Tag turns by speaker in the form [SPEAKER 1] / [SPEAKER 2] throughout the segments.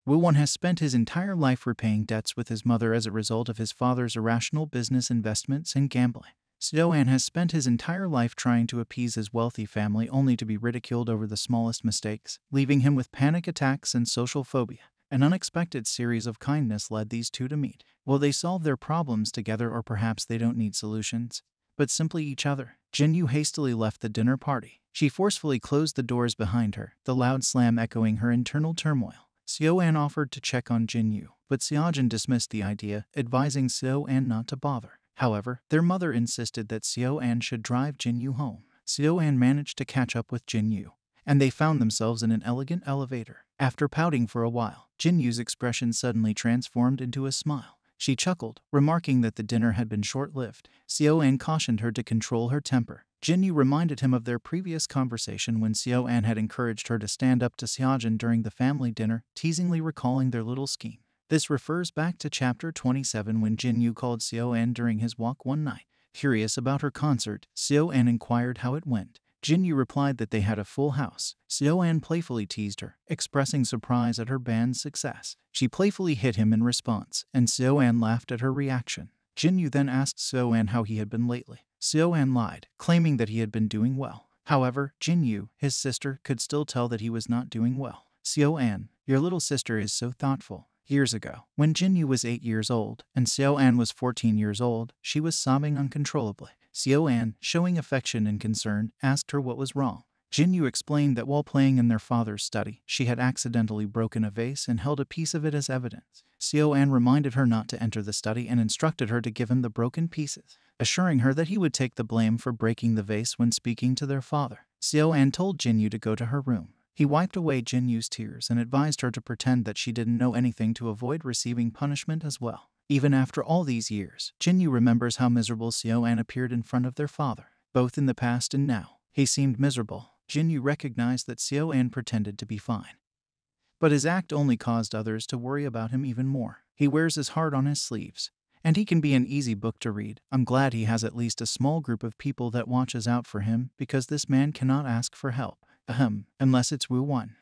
[SPEAKER 1] Woowon has spent his entire life repaying debts with his mother as a result of his father's irrational business investments and gambling. Seo An has spent his entire life trying to appease his wealthy family only to be ridiculed over the smallest mistakes, leaving him with panic attacks and social phobia. An unexpected series of kindness led these two to meet. Will they solve their problems together, or perhaps they don't need solutions, but simply each other? Jinyu hastily left the dinner party. She forcefully closed the doors behind her, the loud slam echoing her internal turmoil. Seo An offered to check on Jinyu, but Seojin dismissed the idea, advising Seo An not to bother. However, their mother insisted that Seo An should drive Jinyu home. Seo An managed to catch up with Jinyu, and they found themselves in an elegant elevator. After pouting for a while, Jinyu's expression suddenly transformed into a smile. She chuckled, remarking that the dinner had been short-lived. Seo An cautioned her to control her temper. Jinyu reminded him of their previous conversation when Seo An had encouraged her to stand up to Seojin during the family dinner, teasingly recalling their little scheme. This refers back to chapter 27 when Jinyu called Seo An during his walk one night. Curious about her concert, Seo An inquired how it went. Jinyu replied that they had a full house. Seo An playfully teased her, expressing surprise at her band's success. She playfully hit him in response, and Seo An laughed at her reaction. Jinyu then asked Seo An how he had been lately. Seo An lied, claiming that he had been doing well. However, Jinyu, his sister, could still tell that he was not doing well. Seo An, your little sister is so thoughtful. Years ago, when Jinyu was 8 years old and Seo An was 14 years old, she was sobbing uncontrollably. Seo An, showing affection and concern, asked her what was wrong. Jinyu explained that while playing in their father's study, she had accidentally broken a vase and held a piece of it as evidence. Seo An reminded her not to enter the study and instructed her to give him the broken pieces, assuring her that he would take the blame for breaking the vase when speaking to their father. Seo An told Jinyu to go to her room. He wiped away Jinyu's tears and advised her to pretend that she didn't know anything to avoid receiving punishment as well. Even after all these years, Jinyu remembers how miserable Seo An appeared in front of their father, both in the past and now. He seemed miserable. Jinyu recognized that Seo An pretended to be fine, but his act only caused others to worry about him even more. He wears his heart on his sleeves, and he can be an easy book to read. I'm glad he has at least a small group of people that watches out for him, because this man cannot ask for help. Unless it's Woowon.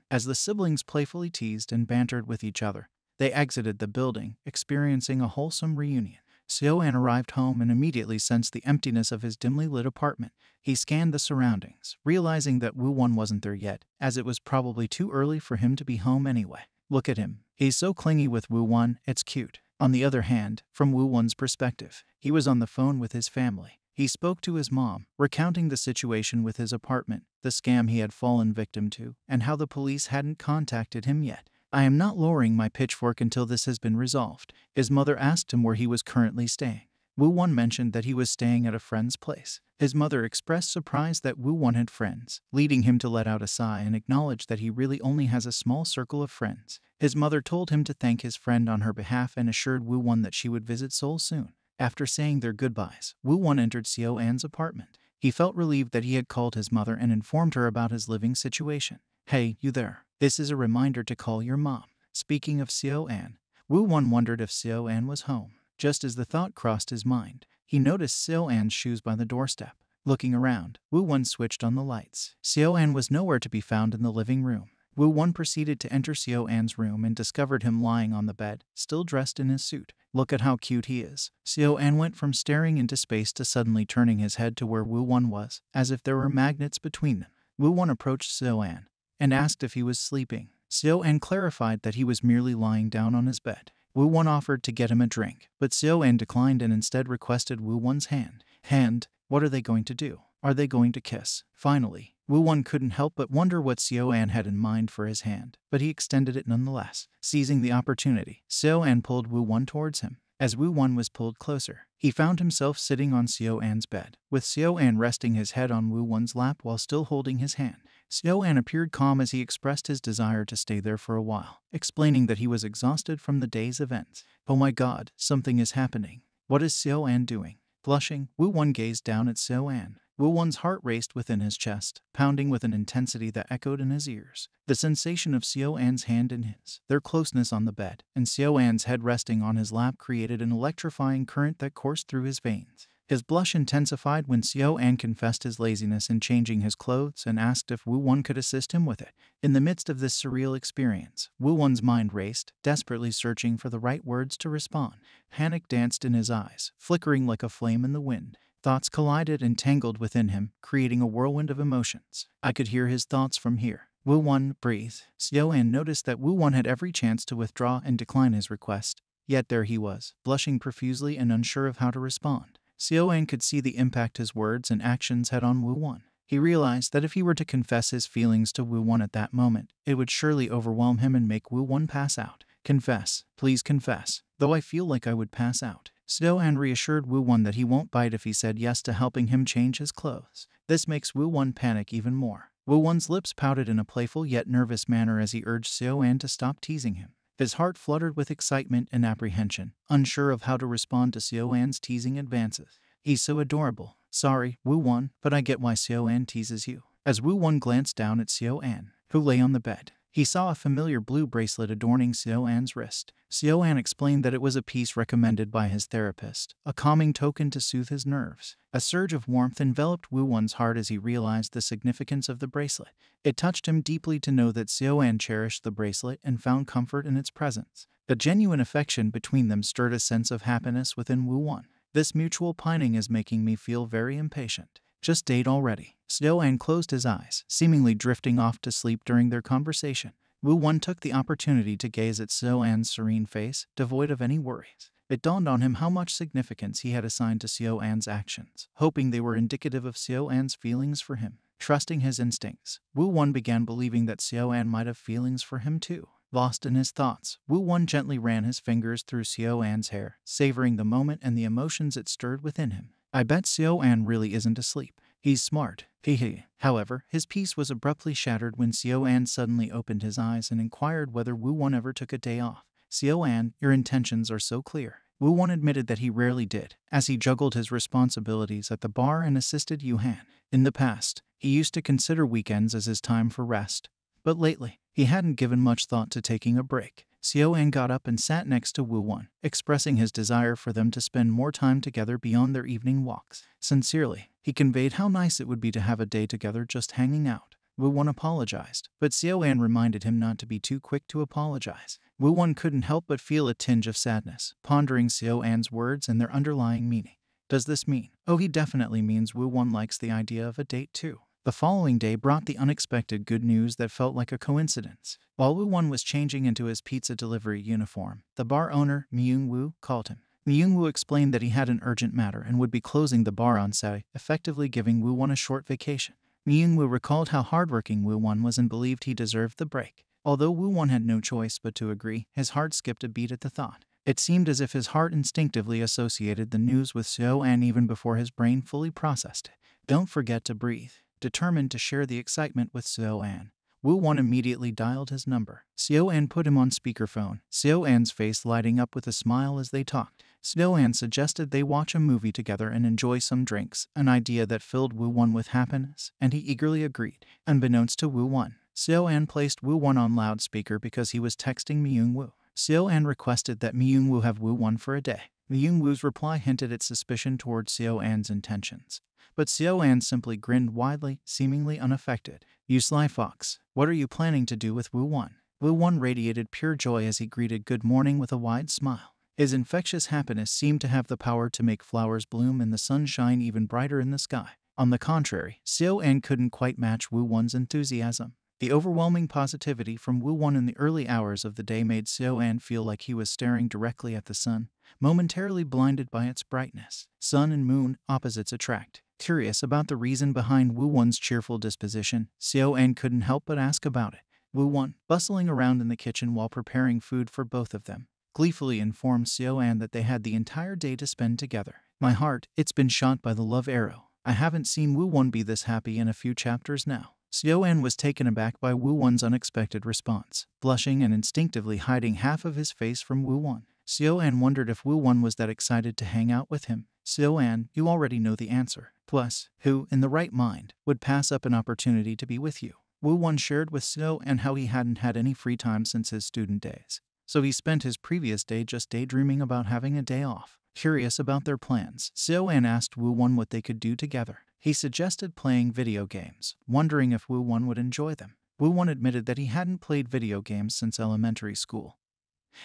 [SPEAKER 1] As the siblings playfully teased and bantered with each other, they exited the building, experiencing a wholesome reunion. Seo An arrived home and immediately sensed the emptiness of his dimly lit apartment. He scanned the surroundings, realizing that Woowon wasn't there yet, as it was probably too early for him to be home anyway. Look at him. He's so clingy with Woowon, it's cute. On the other hand, from Woowon's perspective, he was on the phone with his family. He spoke to his mom, recounting the situation with his apartment, the scam he had fallen victim to, and how the police hadn't contacted him yet. I am not lowering my pitchfork until this has been resolved. His mother asked him where he was currently staying. Woowon mentioned that he was staying at a friend's place. His mother expressed surprise that Woowon had friends, leading him to let out a sigh and acknowledge that he really only has a small circle of friends. His mother told him to thank his friend on her behalf and assured Woowon that she would visit Seoul soon. After saying their goodbyes, Woowon entered Seo An's apartment. He felt relieved that he had called his mother and informed her about his living situation. Hey, you there. This is a reminder to call your mom. Speaking of Seo An, Woowon wondered if Seo An was home. Just as the thought crossed his mind, he noticed Seo An's shoes by the doorstep. Looking around, Woowon switched on the lights. Seo An was nowhere to be found in the living room. Woowon proceeded to enter Seo An's room and discovered him lying on the bed, still dressed in his suit. Look at how cute he is. Seo An went from staring into space to suddenly turning his head to where Woowon was, as if there were magnets between them. Woowon approached Seo An and asked if he was sleeping. Seo An clarified that he was merely lying down on his bed. Woowon offered to get him a drink, but Seo An declined and instead requested Woowon's hand. What are they going to do? Are they going to kiss? Finally, Woowon couldn't help but wonder what Seo An had in mind for his hand, but he extended it nonetheless. Seizing the opportunity, Seo An pulled Woowon towards him. As Woowon was pulled closer, he found himself sitting on Seo An's bed, with Seo An resting his head on Woowon's lap while still holding his hand. Seo An appeared calm as he expressed his desire to stay there for a while, explaining that he was exhausted from the day's events. Oh my god, something is happening. What is Seo An doing? Blushing, Woowon gazed down at Seo An. Woowon's heart raced within his chest, pounding with an intensity that echoed in his ears. The sensation of Seo An's hand in his, their closeness on the bed, and Seo An's head resting on his lap created an electrifying current that coursed through his veins. His blush intensified when Seo An confessed his laziness in changing his clothes and asked if Woowon could assist him with it. In the midst of this surreal experience, Woowon's mind raced, desperately searching for the right words to respond. Panic danced in his eyes, flickering like a flame in the wind. Thoughts collided and tangled within him, creating a whirlwind of emotions. I could hear his thoughts from here. Woowon, breathe. Seo An noticed that Woowon had every chance to withdraw and decline his request. Yet there he was, blushing profusely and unsure of how to respond. Seo An could see the impact his words and actions had on Woowon. He realized that if he were to confess his feelings to Woowon at that moment, it would surely overwhelm him and make Woowon pass out. Confess. Please confess. Though I feel like I would pass out. Seo An reassured Woowon that he won't bite if he said yes to helping him change his clothes. This makes Woowon panic even more. Woowon's lips pouted in a playful yet nervous manner as he urged Seo An to stop teasing him. His heart fluttered with excitement and apprehension, unsure of how to respond to Seo An's teasing advances. He's so adorable. Sorry, Woowon, but I get why Seo An teases you. As Woowon glanced down at Seo An, who lay on the bed, he saw a familiar blue bracelet adorning Seo An's wrist. Seo An explained that it was a piece recommended by his therapist, a calming token to soothe his nerves. A surge of warmth enveloped Woowon's heart as he realized the significance of the bracelet. It touched him deeply to know that Seo An cherished the bracelet and found comfort in its presence. The genuine affection between them stirred a sense of happiness within Woowon. This mutual pining is making me feel very impatient. Just date already. Seo An closed his eyes, seemingly drifting off to sleep during their conversation. Woowon took the opportunity to gaze at Seo An's serene face, devoid of any worries. It dawned on him how much significance he had assigned to Seo An's actions, hoping they were indicative of Seo An's feelings for him. Trusting his instincts, Woowon began believing that Seo An might have feelings for him too. Lost in his thoughts, Woowon gently ran his fingers through Seo An's hair, savoring the moment and the emotions it stirred within him. I bet Seo An really isn't asleep. He's smart. Hehe. However, his peace was abruptly shattered when Seo An suddenly opened his eyes and inquired whether Woowon ever took a day off. Seo An, your intentions are so clear. Woowon admitted that he rarely did, as he juggled his responsibilities at the bar and assisted Yuhan. In the past, he used to consider weekends as his time for rest. But lately, he hadn't given much thought to taking a break. Seo An got up and sat next to Woowon, expressing his desire for them to spend more time together beyond their evening walks. Sincerely, he conveyed how nice it would be to have a day together just hanging out. Woowon apologized, but Seo An reminded him not to be too quick to apologize. Woowon couldn't help but feel a tinge of sadness, pondering Seo An's words and their underlying meaning. Does this mean? Oh, he definitely means Woowon likes the idea of a date too. The following day brought the unexpected good news that felt like a coincidence. While Woowon was changing into his pizza delivery uniform, the bar owner, Myung-woo, called him. Myung-woo explained that he had an urgent matter and would be closing the bar on Saturday, effectively giving Woowon a short vacation. Myung-woo recalled how hardworking Woowon was and believed he deserved the break. Although Woowon had no choice but to agree, his heart skipped a beat at the thought. It seemed as if his heart instinctively associated the news with Seo An even before his brain fully processed it. Don't forget to breathe. Determined to share the excitement with Seo An, Woowon immediately dialed his number. Seo An put him on speakerphone, Seo An's face lighting up with a smile as they talked. Seo An suggested they watch a movie together and enjoy some drinks, an idea that filled Woowon with happiness, and he eagerly agreed. Unbeknownst to Woowon, Seo An placed Woowon on loudspeaker because he was texting Myung-woo. Seo An requested that Myung-woo have Woowon for a day. Myung-woo's reply hinted at suspicion towards Seo An's intentions. But Seo An simply grinned widely, seemingly unaffected. You sly fox, what are you planning to do with Woowon? Woowon radiated pure joy as he greeted good morning with a wide smile. His infectious happiness seemed to have the power to make flowers bloom and the sun shine even brighter in the sky. On the contrary, Seo An couldn't quite match Woowon's enthusiasm. The overwhelming positivity from Woowon in the early hours of the day made Seo An feel like he was staring directly at the sun, momentarily blinded by its brightness. Sun and moon, opposites attract. Curious about the reason behind Woowon's cheerful disposition, Seo An couldn't help but ask about it. Woowon, bustling around in the kitchen while preparing food for both of them, gleefully informed Seo An that they had the entire day to spend together. My heart, it's been shot by the love arrow. I haven't seen Woowon be this happy in a few chapters now. Seo An was taken aback by Woowon's unexpected response, blushing and instinctively hiding half of his face from Woowon. Seo An wondered if Woowon was that excited to hang out with him. Seo An, you already know the answer. Plus, who, in the right mind, would pass up an opportunity to be with you? Woowon shared with Seo An how he hadn't had any free time since his student days, so he spent his previous day just daydreaming about having a day off. Curious about their plans, Seo An asked Woowon what they could do together. He suggested playing video games, wondering if Woowon would enjoy them. Woowon admitted that he hadn't played video games since elementary school,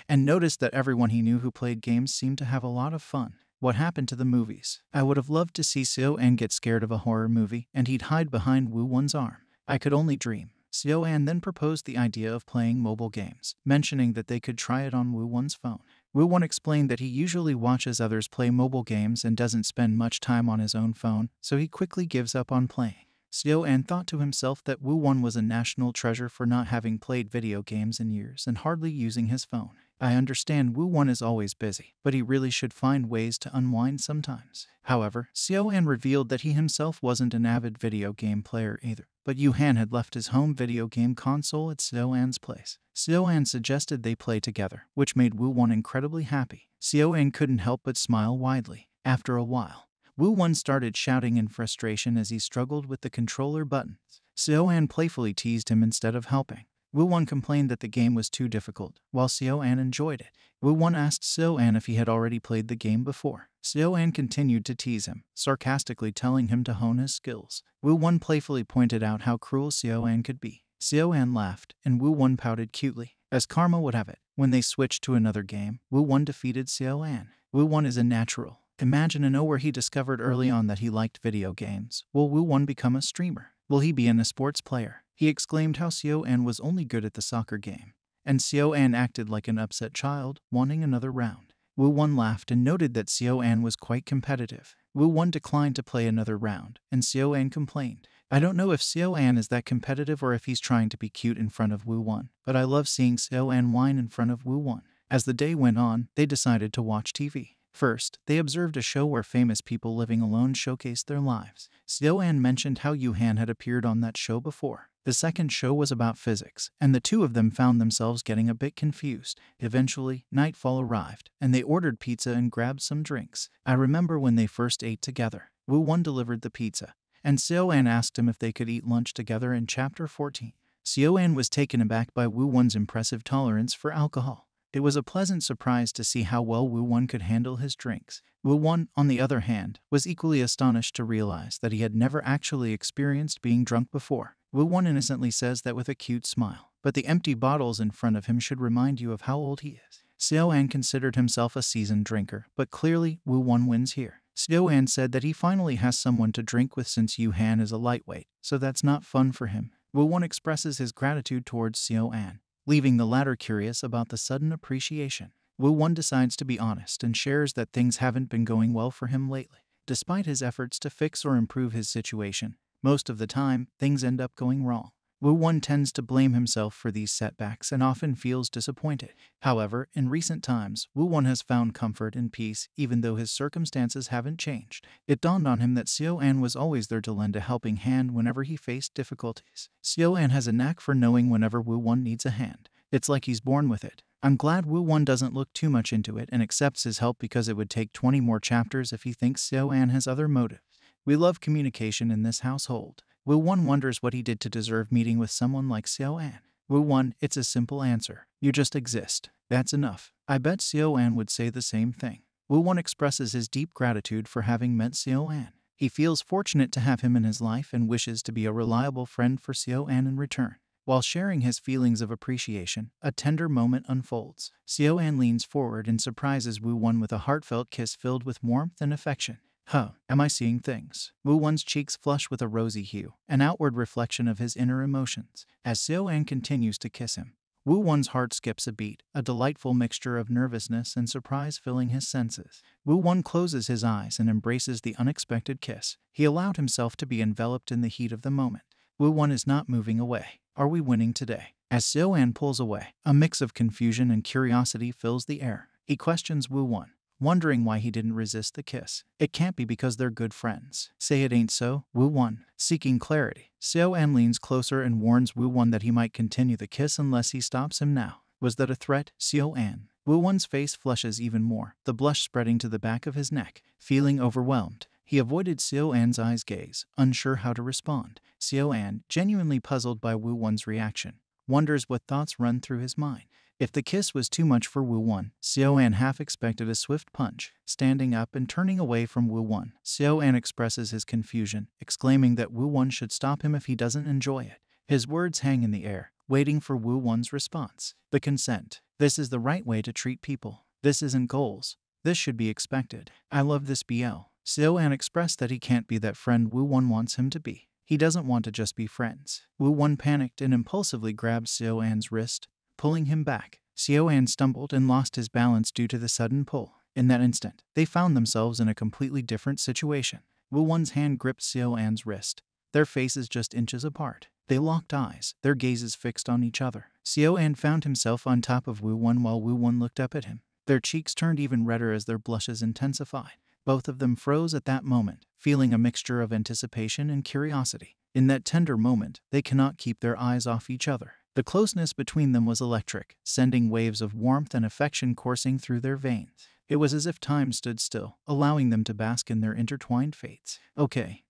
[SPEAKER 1] and noticed that everyone he knew who played games seemed to have a lot of fun. What happened to the movies? I would have loved to see Seo An get scared of a horror movie, and he'd hide behind Woowon's arm. I could only dream. Seo An then proposed the idea of playing mobile games, mentioning that they could try it on Woowon's phone. Woowon explained that he usually watches others play mobile games and doesn't spend much time on his own phone, so he quickly gives up on playing. Seo An thought to himself that Woowon was a national treasure for not having played video games in years and hardly using his phone. I understand Woowon is always busy, but he really should find ways to unwind sometimes. However, Seo An revealed that he himself wasn't an avid video game player either, but Yoo-han had left his home video game console at Seo An's place. Seo An suggested they play together, which made Woowon incredibly happy. Seo An couldn't help but smile widely. After a while, Woowon started shouting in frustration as he struggled with the controller buttons. Seo An playfully teased him instead of helping. Woowon complained that the game was too difficult, while Seo An enjoyed it. Woowon asked Seo An if he had already played the game before. Seo An continued to tease him, sarcastically telling him to hone his skills. Woowon playfully pointed out how cruel Seo An could be. Seo An laughed, and Woowon pouted cutely. As karma would have it, when they switched to another game, Woowon defeated Seo An. Woowon is a natural. Imagine where he discovered early on that he liked video games. Will Woowon become a streamer? Will he be a sports player? He exclaimed how Seo An was only good at the soccer game, and Seo An acted like an upset child, wanting another round. Woowon laughed and noted that Seo An was quite competitive. Woowon declined to play another round, and Seo An complained. I don't know if Seo An is that competitive or if he's trying to be cute in front of Woowon, but I love seeing Seo An whine in front of Woowon. As the day went on, they decided to watch TV. First, they observed a show where famous people living alone showcased their lives. Seo An mentioned how Yoo-han had appeared on that show before. The second show was about physics, and the two of them found themselves getting a bit confused. Eventually, nightfall arrived, and they ordered pizza and grabbed some drinks. I remember when they first ate together. Woowon delivered the pizza, and Seo An asked him if they could eat lunch together in Chapter 14. Seo An was taken aback by Woowon's impressive tolerance for alcohol. It was a pleasant surprise to see how well Woowon could handle his drinks. Woowon, on the other hand, was equally astonished to realize that he had never actually experienced being drunk before. Woowon innocently says that with a cute smile, but the empty bottles in front of him should remind you of how old he is. Seo An considered himself a seasoned drinker, but clearly Woowon wins here. Seo An said that he finally has someone to drink with since Yoo-han is a lightweight, so that's not fun for him. Woowon expresses his gratitude towards Seo An, leaving the latter curious about the sudden appreciation. Woowon decides to be honest and shares that things haven't been going well for him lately. Despite his efforts to fix or improve his situation, most of the time, things end up going wrong. Woowon tends to blame himself for these setbacks and often feels disappointed. However, in recent times, Woowon has found comfort and peace even though his circumstances haven't changed. It dawned on him that Seo An was always there to lend a helping hand whenever he faced difficulties. Seo An has a knack for knowing whenever Woowon needs a hand. It's like he's born with it. I'm glad Woowon doesn't look too much into it and accepts his help because it would take 20 more chapters if he thinks Seo An has other motives. We love communication in this household. Woowon wonders what he did to deserve meeting with someone like Seo An. Woowon, it's a simple answer. You just exist. That's enough. I bet Seo An would say the same thing. Woowon expresses his deep gratitude for having met Seo An. He feels fortunate to have him in his life and wishes to be a reliable friend for Seo An in return. While sharing his feelings of appreciation, a tender moment unfolds. Seo An leans forward and surprises Woowon with a heartfelt kiss filled with warmth and affection. Am I seeing things? Woowon's cheeks flush with a rosy hue, an outward reflection of his inner emotions. As Seo An continues to kiss him, Woowon's heart skips a beat, a delightful mixture of nervousness and surprise filling his senses. Woowon closes his eyes and embraces the unexpected kiss. He allowed himself to be enveloped in the heat of the moment. Woowon is not moving away. Are we winning today? As Seo An pulls away, a mix of confusion and curiosity fills the air. He questions Woowon, wondering why he didn't resist the kiss. It can't be because they're good friends. Say it ain't so, Woowon. Seeking clarity, Seo An leans closer and warns Woowon that he might continue the kiss unless he stops him now. Was that a threat, Seo An? Woowon's face flushes even more, the blush spreading to the back of his neck. Feeling overwhelmed, he avoided Seo An's eyes gaze, unsure how to respond. Seo An, genuinely puzzled by Woowon's reaction, wonders what thoughts run through his mind. If the kiss was too much for Woowon, Seo An half expected a swift punch. Standing up and turning away from Woowon, Seo An expresses his confusion, exclaiming that Woowon should stop him if he doesn't enjoy it. His words hang in the air, waiting for Woowon's response. The consent. This is the right way to treat people. This isn't goals. This should be expected. I love this BL. Seo An expressed that he can't be that friend Woowon wants him to be. He doesn't want to just be friends. Woowon panicked and impulsively grabbed Seo An's wrist, pulling him back. Seo An stumbled and lost his balance due to the sudden pull. In that instant, they found themselves in a completely different situation. Woowon's hand gripped Seo An's wrist, their faces just inches apart. They locked eyes, their gazes fixed on each other. Seo An found himself on top of Woowon while Woowon looked up at him. Their cheeks turned even redder as their blushes intensified. Both of them froze at that moment, feeling a mixture of anticipation and curiosity. In that tender moment, they cannot keep their eyes off each other. The closeness between them was electric, sending waves of warmth and affection coursing through their veins. It was as if time stood still, allowing them to bask in their intertwined fates. Okay.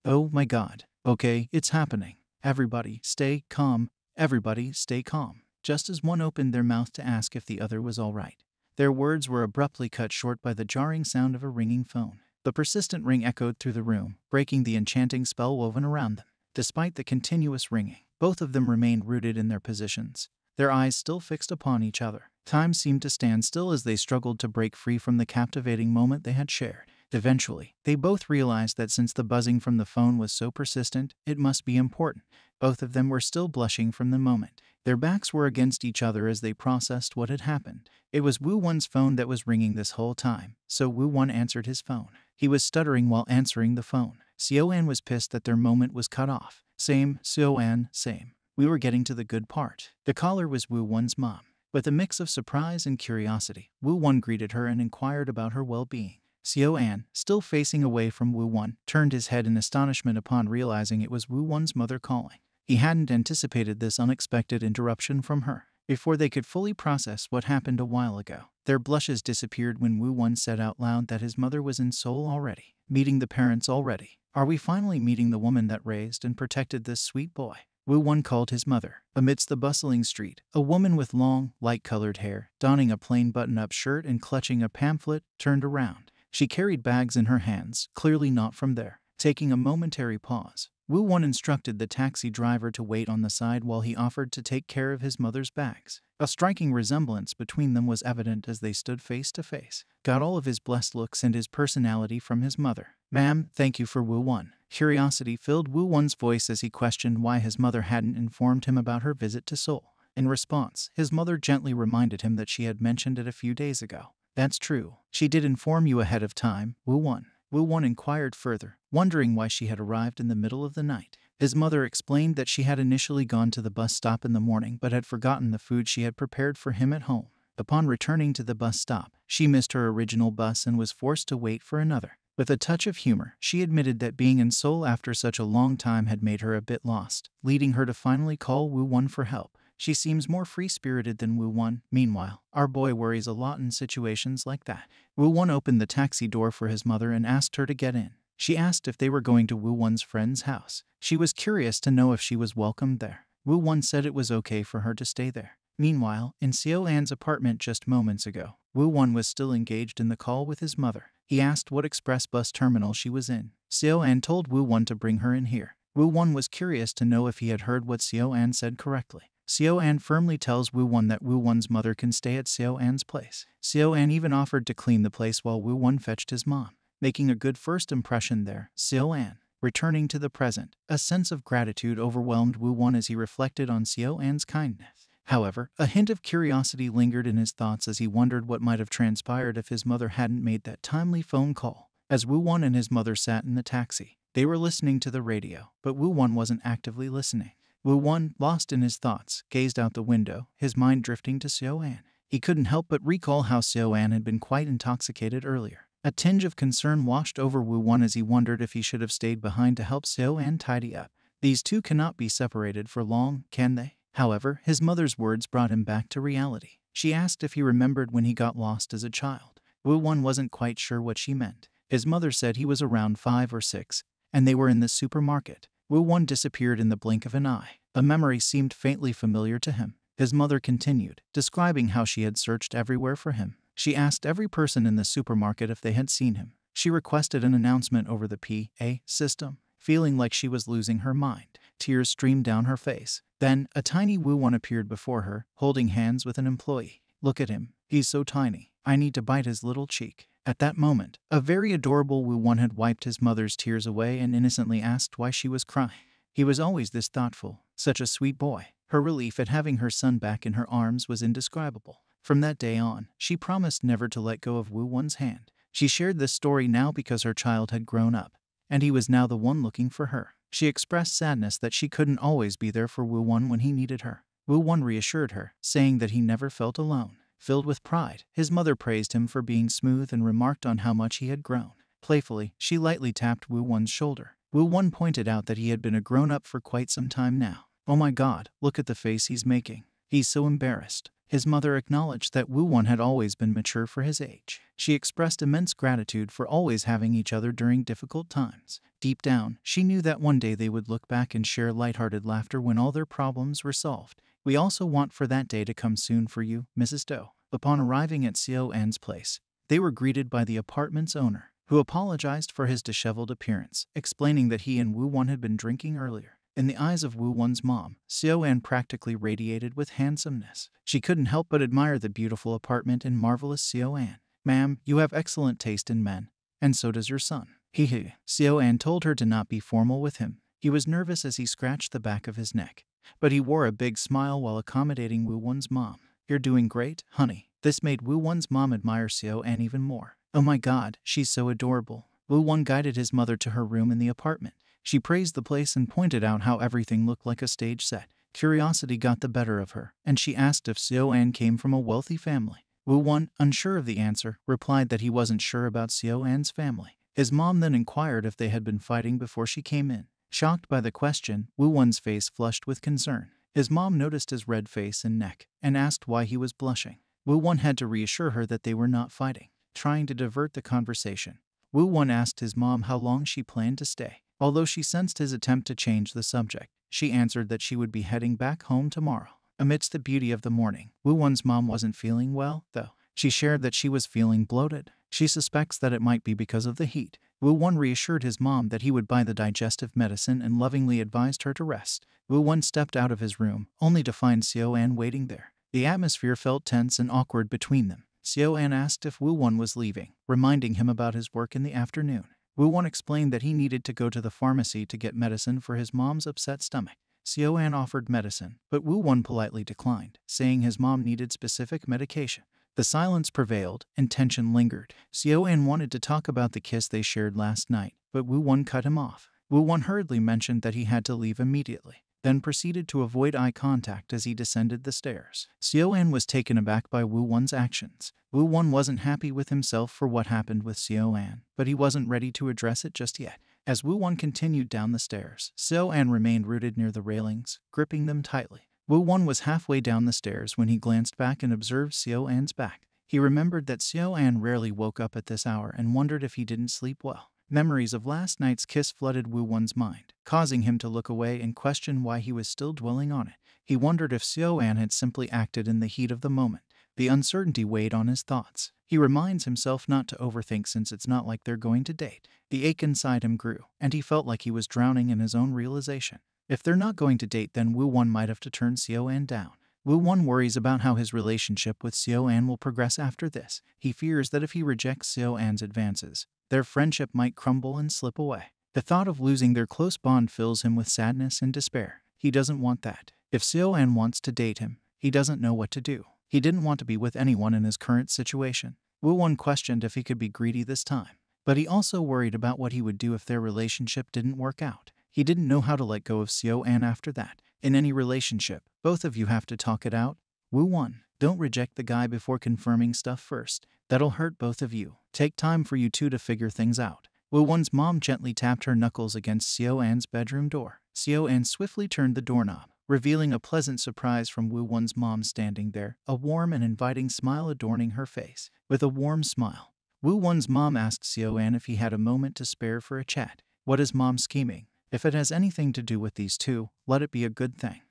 [SPEAKER 1] Oh my God. Okay, it's happening. Everybody, stay calm. Everybody, stay calm. Just as one opened their mouth to ask if the other was all right, their words were abruptly cut short by the jarring sound of a ringing phone. The persistent ring echoed through the room, breaking the enchanting spell woven around them. Despite the continuous ringing, both of them remained rooted in their positions, their eyes still fixed upon each other. Time seemed to stand still as they struggled to break free from the captivating moment they had shared. Eventually, they both realized that since the buzzing from the phone was so persistent, it must be important. Both of them were still blushing from the moment. Their backs were against each other as they processed what had happened. It was Woowon's phone that was ringing this whole time, so Woowon answered his phone. He was stuttering while answering the phone. Seo An was pissed that their moment was cut off. Same, Seo An, same. We were getting to the good part. The caller was Woowon's mom. With a mix of surprise and curiosity, Woowon greeted her and inquired about her well-being. Seo An, still facing away from Woowon, turned his head in astonishment upon realizing it was Woowon's mother calling. He hadn't anticipated this unexpected interruption from her. Before they could fully process what happened a while ago, their blushes disappeared when Woowon said out loud that his mother was in Seoul already. Meeting the parents already. Are we finally meeting the woman that raised and protected this sweet boy? Woowon called his mother. Amidst the bustling street, a woman with long, light-colored hair, donning a plain button-up shirt and clutching a pamphlet, turned around. She carried bags in her hands, clearly not from there. Taking a momentary pause, Woowon instructed the taxi driver to wait on the side while he offered to take care of his mother's bags. A striking resemblance between them was evident as they stood face to face. Got all of his blessed looks and his personality from his mother. Ma'am, thank you for Woowon. Curiosity filled Woowon's voice as he questioned why his mother hadn't informed him about her visit to Seoul. In response, his mother gently reminded him that she had mentioned it a few days ago. That's true. She did inform you ahead of time, Woowon. Woowon inquired further, wondering why she had arrived in the middle of the night. His mother explained that she had initially gone to the bus stop in the morning but had forgotten the food she had prepared for him at home. Upon returning to the bus stop, she missed her original bus and was forced to wait for another. With a touch of humor, she admitted that being in Seoul after such a long time had made her a bit lost, leading her to finally call Woowon for help. She seems more free-spirited than Woowon. Meanwhile, our boy worries a lot in situations like that. Woowon opened the taxi door for his mother and asked her to get in. She asked if they were going to Woowon's friend's house. She was curious to know if she was welcomed there. Woowon said it was okay for her to stay there. Meanwhile, in Seo An's apartment just moments ago, Woowon was still engaged in the call with his mother. He asked what express bus terminal she was in. Seo An told Woowon to bring her in here. Woowon was curious to know if he had heard what Seo An said correctly. Seo An firmly tells Woowon that Woowon's mother can stay at Seo An's place. Seo An even offered to clean the place while Woowon fetched his mom. Making a good first impression there, Seo An, returning to the present, a sense of gratitude overwhelmed Woowon as he reflected on Seo An's kindness. However, a hint of curiosity lingered in his thoughts as he wondered what might have transpired if his mother hadn't made that timely phone call. As Woowon and his mother sat in the taxi, they were listening to the radio, but Woowon wasn't actively listening. Woowon, lost in his thoughts, gazed out the window, his mind drifting to Seo An. He couldn't help but recall how Seo An had been quite intoxicated earlier. A tinge of concern washed over Woowon as he wondered if he should have stayed behind to help Seo An tidy up. These two cannot be separated for long, can they? However, his mother's words brought him back to reality. She asked if he remembered when he got lost as a child. Woowon wasn't quite sure what she meant. His mother said he was around 5 or 6, and they were in the supermarket. Woowon disappeared in the blink of an eye. A memory seemed faintly familiar to him. His mother continued, describing how she had searched everywhere for him. She asked every person in the supermarket if they had seen him. She requested an announcement over the PA system, feeling like she was losing her mind. Tears streamed down her face. Then, a tiny Woowon appeared before her, holding hands with an employee. "Look at him. He's so tiny. I need to bite his little cheek." At that moment, a very adorable Woowon had wiped his mother's tears away and innocently asked why she was crying. He was always this thoughtful, such a sweet boy. Her relief at having her son back in her arms was indescribable. From that day on, she promised never to let go of Woowon's hand. She shared this story now because her child had grown up, and he was now the one looking for her. She expressed sadness that she couldn't always be there for Woowon when he needed her. Woowon reassured her, saying that he never felt alone. Filled with pride, his mother praised him for being smooth and remarked on how much he had grown. Playfully, she lightly tapped Woowon's shoulder. Woowon pointed out that he had been a grown-up for quite some time now. "Oh my God, look at the face he's making. He's so embarrassed." His mother acknowledged that Woowon had always been mature for his age. She expressed immense gratitude for always having each other during difficult times. Deep down, she knew that one day they would look back and share lighthearted laughter when all their problems were solved. "We also want for that day to come soon for you, Mrs. Doe." Upon arriving at Seo An's place, they were greeted by the apartment's owner, who apologized for his disheveled appearance, explaining that he and Woowon had been drinking earlier. In the eyes of Woowon's mom, Seo An practically radiated with handsomeness. She couldn't help but admire the beautiful apartment and marvelous Seo An. "Ma'am, you have excellent taste in men, and so does your son." Seo An told her to not be formal with him. He was nervous as he scratched the back of his neck, but he wore a big smile while accommodating Woowon's mom. "You're doing great, honey." This made Woowon's mom admire Seo An even more. "Oh my God, she's so adorable." Woowon guided his mother to her room in the apartment. She praised the place and pointed out how everything looked like a stage set. Curiosity got the better of her, and she asked if Seo An came from a wealthy family. Woowon, unsure of the answer, replied that he wasn't sure about Seo An's family. His mom then inquired if they had been fighting before she came in. Shocked by the question, Woowon's face flushed with concern. His mom noticed his red face and neck, and asked why he was blushing. Woowon had to reassure her that they were not fighting. Trying to divert the conversation, Woowon asked his mom how long she planned to stay. Although she sensed his attempt to change the subject, she answered that she would be heading back home tomorrow. Amidst the beauty of the morning, Woowon's mom wasn't feeling well, though. She shared that she was feeling bloated. She suspects that it might be because of the heat. Woowon reassured his mom that he would buy the digestive medicine and lovingly advised her to rest. Woowon stepped out of his room, only to find Seo An waiting there. The atmosphere felt tense and awkward between them. Seo An asked if Woowon was leaving, reminding him about his work in the afternoon. Woowon explained that he needed to go to the pharmacy to get medicine for his mom's upset stomach. Seo An offered medicine, but Woowon politely declined, saying his mom needed specific medication. The silence prevailed, and tension lingered. Seo An wanted to talk about the kiss they shared last night, but Woowon cut him off. Woowon hurriedly mentioned that he had to leave immediately, then proceeded to avoid eye contact as he descended the stairs. Seo An was taken aback by Woowon's actions. Woowon wasn't happy with himself for what happened with Seo An, but he wasn't ready to address it just yet. As Woowon continued down the stairs, Seo An remained rooted near the railings, gripping them tightly. Woowon was halfway down the stairs when he glanced back and observed Seo An's back. He remembered that Seo An rarely woke up at this hour and wondered if he didn't sleep well. Memories of last night's kiss flooded Woowon's mind, causing him to look away and question why he was still dwelling on it. He wondered if Seo An had simply acted in the heat of the moment. The uncertainty weighed on his thoughts. He reminds himself not to overthink since it's not like they're going to date. The ache inside him grew, and he felt like he was drowning in his own realization. If they're not going to date, then Woowon might have to turn Seo An down. Woowon worries about how his relationship with Seo An will progress after this. He fears that if he rejects Seo An's advances, their friendship might crumble and slip away. The thought of losing their close bond fills him with sadness and despair. He doesn't want that. If Seo An wants to date him, he doesn't know what to do. He didn't want to be with anyone in his current situation. Woowon questioned if he could be greedy this time, but he also worried about what he would do if their relationship didn't work out. He didn't know how to let go of Seo An after that. In any relationship, both of you have to talk it out. Woowon, don't reject the guy before confirming stuff first. That'll hurt both of you. Take time for you two to figure things out. Woowon's mom gently tapped her knuckles against Seo An's bedroom door. Seo An swiftly turned the doorknob, revealing a pleasant surprise from Woowon's mom standing there, a warm and inviting smile adorning her face. With a warm smile, Woowon's mom asked Seo An if he had a moment to spare for a chat. What is mom scheming? If it has anything to do with these two, let it be a good thing.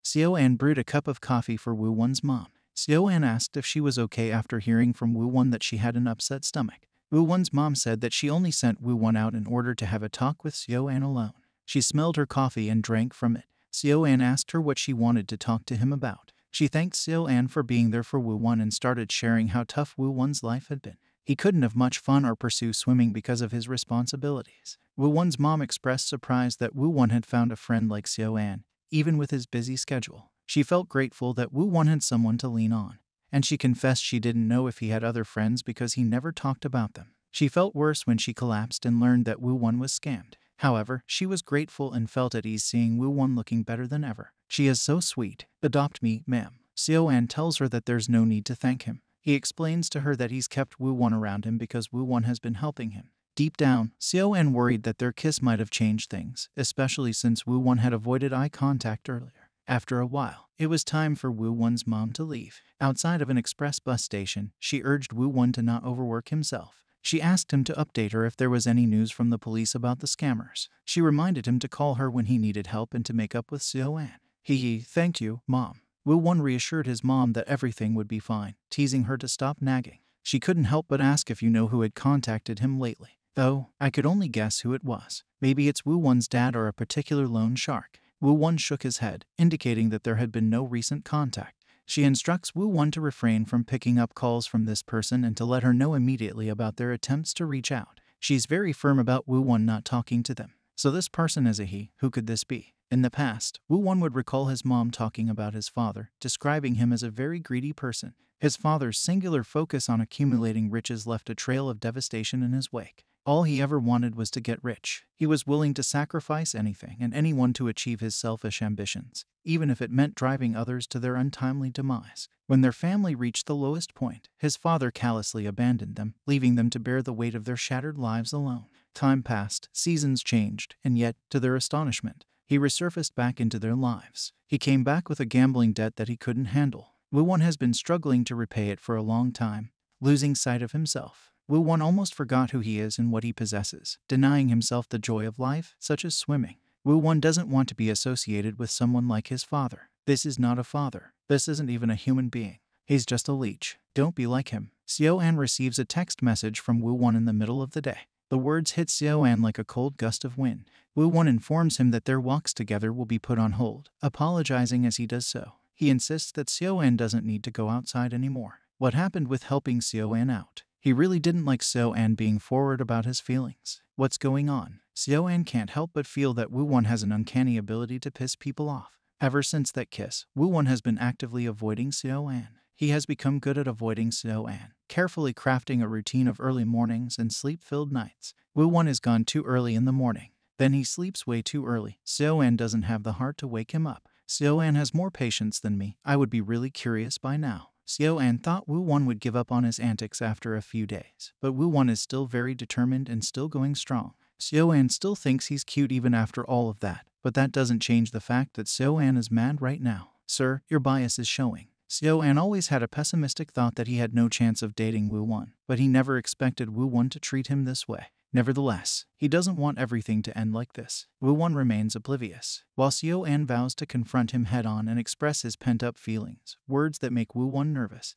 [SPEAKER 1] Seo An brewed a cup of coffee for Woowon's mom. Seo An asked if she was okay after hearing from Woowon that she had an upset stomach. Woowon's mom said that she only sent Woowon out in order to have a talk with Seo An alone. She smelled her coffee and drank from it. Seo An asked her what she wanted to talk to him about. She thanked Seo An for being there for Woowon and started sharing how tough Woowon's life had been. He couldn't have much fun or pursue swimming because of his responsibilities. Woowon's mom expressed surprise that Woowon had found a friend like Seo An, even with his busy schedule. She felt grateful that Woowon had someone to lean on, and she confessed she didn't know if he had other friends because he never talked about them. She felt worse when she collapsed and learned that Woowon was scammed. However, she was grateful and felt at ease seeing Woowon looking better than ever. She is so sweet. Adopt me, ma'am. Seo An tells her that there's no need to thank him. He explains to her that he's kept Woowon around him because Woowon has been helping him. Deep down, Seo An worried that their kiss might have changed things, especially since Woowon had avoided eye contact earlier. After a while, it was time for Woowon's mom to leave. Outside of an express bus station, she urged Woowon to not overwork himself. She asked him to update her if there was any news from the police about the scammers. She reminded him to call her when he needed help and to make up with Seo An. Thank you, Mom. Woowon reassured his mom that everything would be fine, teasing her to stop nagging. She couldn't help but ask if you know who had contacted him lately. Though, I could only guess who it was. Maybe it's Woowon's dad or a particular loan shark. Woowon shook his head, indicating that there had been no recent contact. She instructs Woowon to refrain from picking up calls from this person and to let her know immediately about their attempts to reach out. She's very firm about Woowon not talking to them. So this person is a he. Who could this be? In the past, Woowon would recall his mom talking about his father, describing him as a very greedy person. His father's singular focus on accumulating riches left a trail of devastation in his wake. All he ever wanted was to get rich. He was willing to sacrifice anything and anyone to achieve his selfish ambitions, even if it meant driving others to their untimely demise. When their family reached the lowest point, his father callously abandoned them, leaving them to bear the weight of their shattered lives alone. Time passed, seasons changed, and yet, to their astonishment, he resurfaced back into their lives. He came back with a gambling debt that he couldn't handle. Woowon has been struggling to repay it for a long time, losing sight of himself. Woowon almost forgot who he is and what he possesses, denying himself the joy of life, such as swimming. Woowon doesn't want to be associated with someone like his father. This is not a father. This isn't even a human being. He's just a leech. Don't be like him. Seo An receives a text message from Woowon in the middle of the day. The words hit Seo An like a cold gust of wind. Woowon informs him that their walks together will be put on hold, apologizing as he does so. He insists that Seo An doesn't need to go outside anymore. What happened with helping Seo An out? He really didn't like Seo An being forward about his feelings. What's going on? Seo An can't help but feel that Woowon has an uncanny ability to piss people off. Ever since that kiss, Woowon has been actively avoiding Seo An. He has become good at avoiding Seo An, carefully crafting a routine of early mornings and sleep-filled nights. Woowon is gone too early in the morning. Then he sleeps way too early. Seo An doesn't have the heart to wake him up. Seo An has more patience than me. I would be really curious by now. Seo An thought Woowon would give up on his antics after a few days, but Woowon is still very determined and still going strong. Seo An still thinks he's cute even after all of that, but that doesn't change the fact that Seo An is mad right now. Sir, your bias is showing. Seo An always had a pessimistic thought that he had no chance of dating Woowon, but he never expected Woowon to treat him this way. Nevertheless, he doesn't want everything to end like this. Woowon remains oblivious, while Seo An vows to confront him head-on and express his pent-up feelings, words that make Woowon nervous.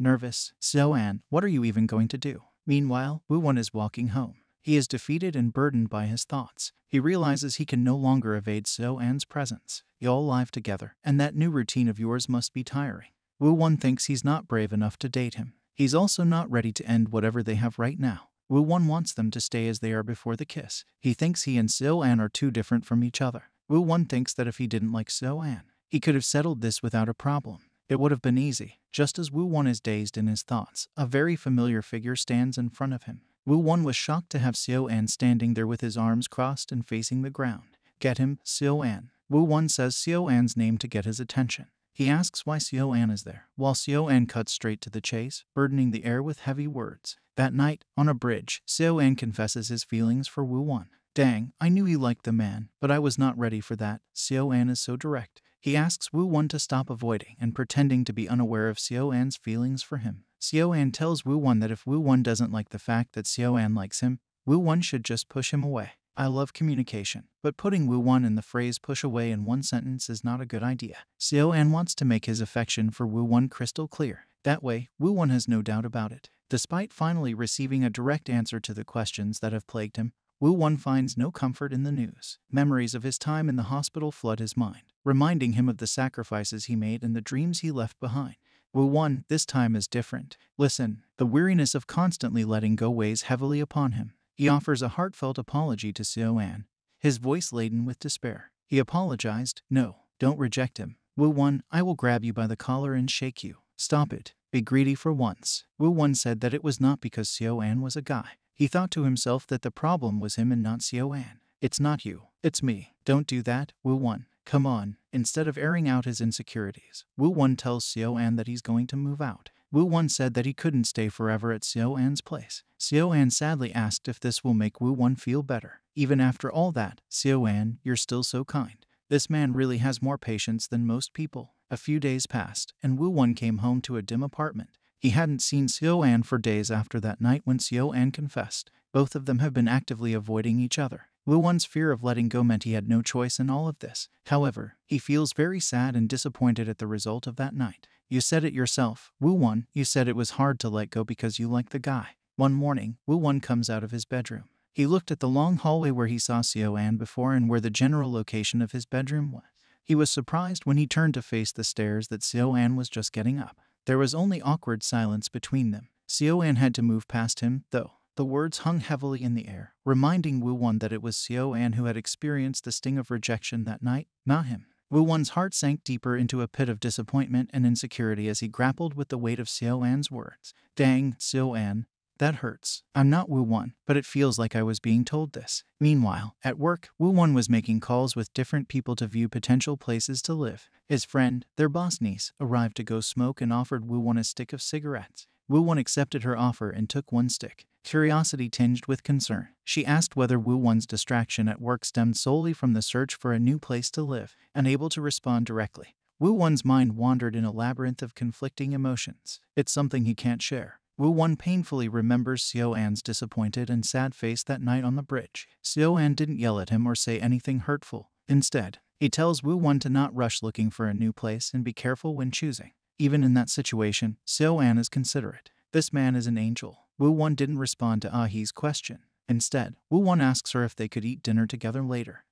[SPEAKER 1] Nervous? Seo An, what are you even going to do? Meanwhile, Woowon is walking home. He is defeated and burdened by his thoughts. He realizes he can no longer evade Seo An's presence. Y'all live together, and that new routine of yours must be tiring. Woowon thinks he's not brave enough to date him. He's also not ready to end whatever they have right now. Woowon wants them to stay as they are before the kiss. He thinks he and Seo An are too different from each other. Woowon thinks that if he didn't like Seo An, he could have settled this without a problem. It would have been easy. Just as Woowon is dazed in his thoughts, a very familiar figure stands in front of him. Woowon was shocked to have Seo An standing there with his arms crossed and facing the ground. Get him, Seo An. Woowon says Seo An's name to get his attention. He asks why Seo An is there, while Seo An cuts straight to the chase, burdening the air with heavy words. That night, on a bridge, Seo An confesses his feelings for Woowon. Dang, I knew he liked the man, but I was not ready for that. Seo An is so direct. He asks Woowon to stop avoiding and pretending to be unaware of Seo An's feelings for him. Seo An tells Woowon that if Woowon doesn't like the fact that Seo An likes him, Woowon should just push him away. I love communication, but putting Woowon in the phrase push away in one sentence is not a good idea. Seo An wants to make his affection for Woowon crystal clear. That way, Woowon has no doubt about it. Despite finally receiving a direct answer to the questions that have plagued him, Woowon finds no comfort in the news. Memories of his time in the hospital flood his mind, reminding him of the sacrifices he made and the dreams he left behind. Woowon, this time is different. Listen, the weariness of constantly letting go weighs heavily upon him. He offers a heartfelt apology to Seo An, his voice laden with despair. He apologized. No, don't reject him. Woowon, I will grab you by the collar and shake you. Stop it. Be greedy for once. Woowon said that it was not because Seo An was a guy. He thought to himself that the problem was him and not Seo An. It's not you. It's me. Don't do that, Woowon. Come on. Instead of airing out his insecurities, Woowon tells Seo An that he's going to move out. Woowon said that he couldn't stay forever at Seo An's place. Seo An sadly asked if this will make Woowon feel better. Even after all that, Seo An, you're still so kind. This man really has more patience than most people. A few days passed, and Woowon came home to a dim apartment. He hadn't seen Seo An for days after that night when Seo An confessed. Both of them have been actively avoiding each other. Woowon's fear of letting go meant he had no choice in all of this. However, he feels very sad and disappointed at the result of that night. You said it yourself, Woowon. You said it was hard to let go because you like the guy. One morning, Woowon comes out of his bedroom. He looked at the long hallway where he saw Seo An before and where the general location of his bedroom was. He was surprised when he turned to face the stairs that Seo An was just getting up. There was only awkward silence between them. Seo An had to move past him, though. The words hung heavily in the air, reminding Woowon that it was Seo An who had experienced the sting of rejection that night, not him. Woowon's heart sank deeper into a pit of disappointment and insecurity as he grappled with the weight of Seo An's words. Dang, Seo An. That hurts. I'm not Woowon, but it feels like I was being told this. Meanwhile, at work, Woowon was making calls with different people to view potential places to live. His friend, their boss niece, arrived to go smoke and offered Woowon a stick of cigarettes. Woowon accepted her offer and took one stick. Curiosity tinged with concern, she asked whether Woowon's distraction at work stemmed solely from the search for a new place to live. Unable to respond directly, Woowon's mind wandered in a labyrinth of conflicting emotions. It's something he can't share. Woowon painfully remembers Seo An's disappointed and sad face that night on the bridge. Seo An didn't yell at him or say anything hurtful. Instead, he tells Woowon to not rush looking for a new place and be careful when choosing. Even in that situation, Seo An is considerate. This man is an angel. Woowon didn't respond to Ahi's question. Instead, Woowon asks her if they could eat dinner together later.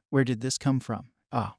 [SPEAKER 1] Where did this come from?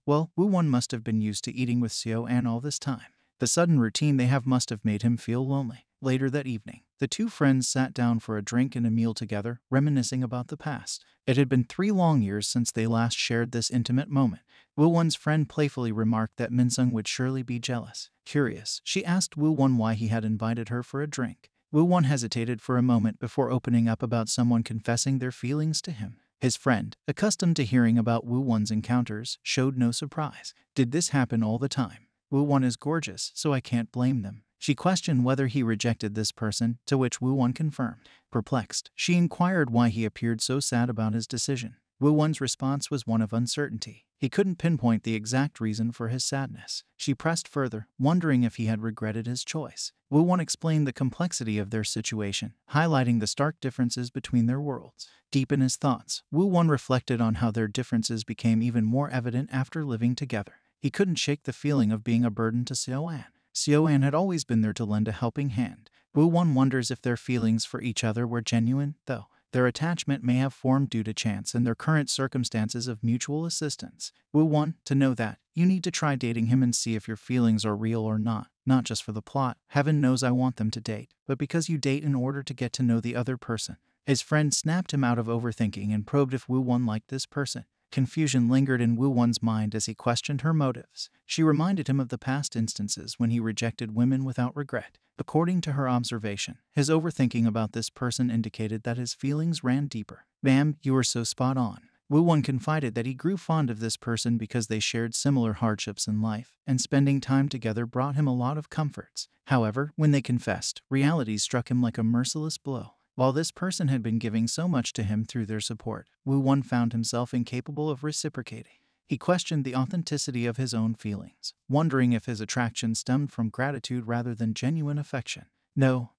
[SPEAKER 1] Well, Woowon must have been used to eating with Seo An all this time. The sudden routine they have must have made him feel lonely. Later that evening, the two friends sat down for a drink and a meal together, reminiscing about the past. It had been 3 long years since they last shared this intimate moment. Woowon's friend playfully remarked that Minsung would surely be jealous. Curious, she asked Woowon why he had invited her for a drink. Woowon hesitated for a moment before opening up about someone confessing their feelings to him. His friend, accustomed to hearing about Woowon's encounters, showed no surprise. Did this happen all the time? Woowon is gorgeous, so I can't blame them. She questioned whether he rejected this person, to which Woowon confirmed. Perplexed, she inquired why he appeared so sad about his decision. Woowon's response was one of uncertainty. He couldn't pinpoint the exact reason for his sadness. She pressed further, wondering if he had regretted his choice. Woowon explained the complexity of their situation, highlighting the stark differences between their worlds. Deep in his thoughts, Woowon reflected on how their differences became even more evident after living together. He couldn't shake the feeling of being a burden to Seo An. Seo An had always been there to lend a helping hand. Woowon wonders if their feelings for each other were genuine, though. Their attachment may have formed due to chance and their current circumstances of mutual assistance. Woowon, to know that, you need to try dating him and see if your feelings are real or not just for the plot. Heaven knows I want them to date, but because you date in order to get to know the other person. His friend snapped him out of overthinking and probed if Woowon liked this person. Confusion lingered in Woowon's mind as he questioned her motives. She reminded him of the past instances when he rejected women without regret. According to her observation, his overthinking about this person indicated that his feelings ran deeper. Bam, you were so spot on. Woowon confided that he grew fond of this person because they shared similar hardships in life, and spending time together brought him a lot of comforts. However, when they confessed, reality struck him like a merciless blow. While this person had been giving so much to him through their support, Woowon found himself incapable of reciprocating. He questioned the authenticity of his own feelings, wondering if his attraction stemmed from gratitude rather than genuine affection. No,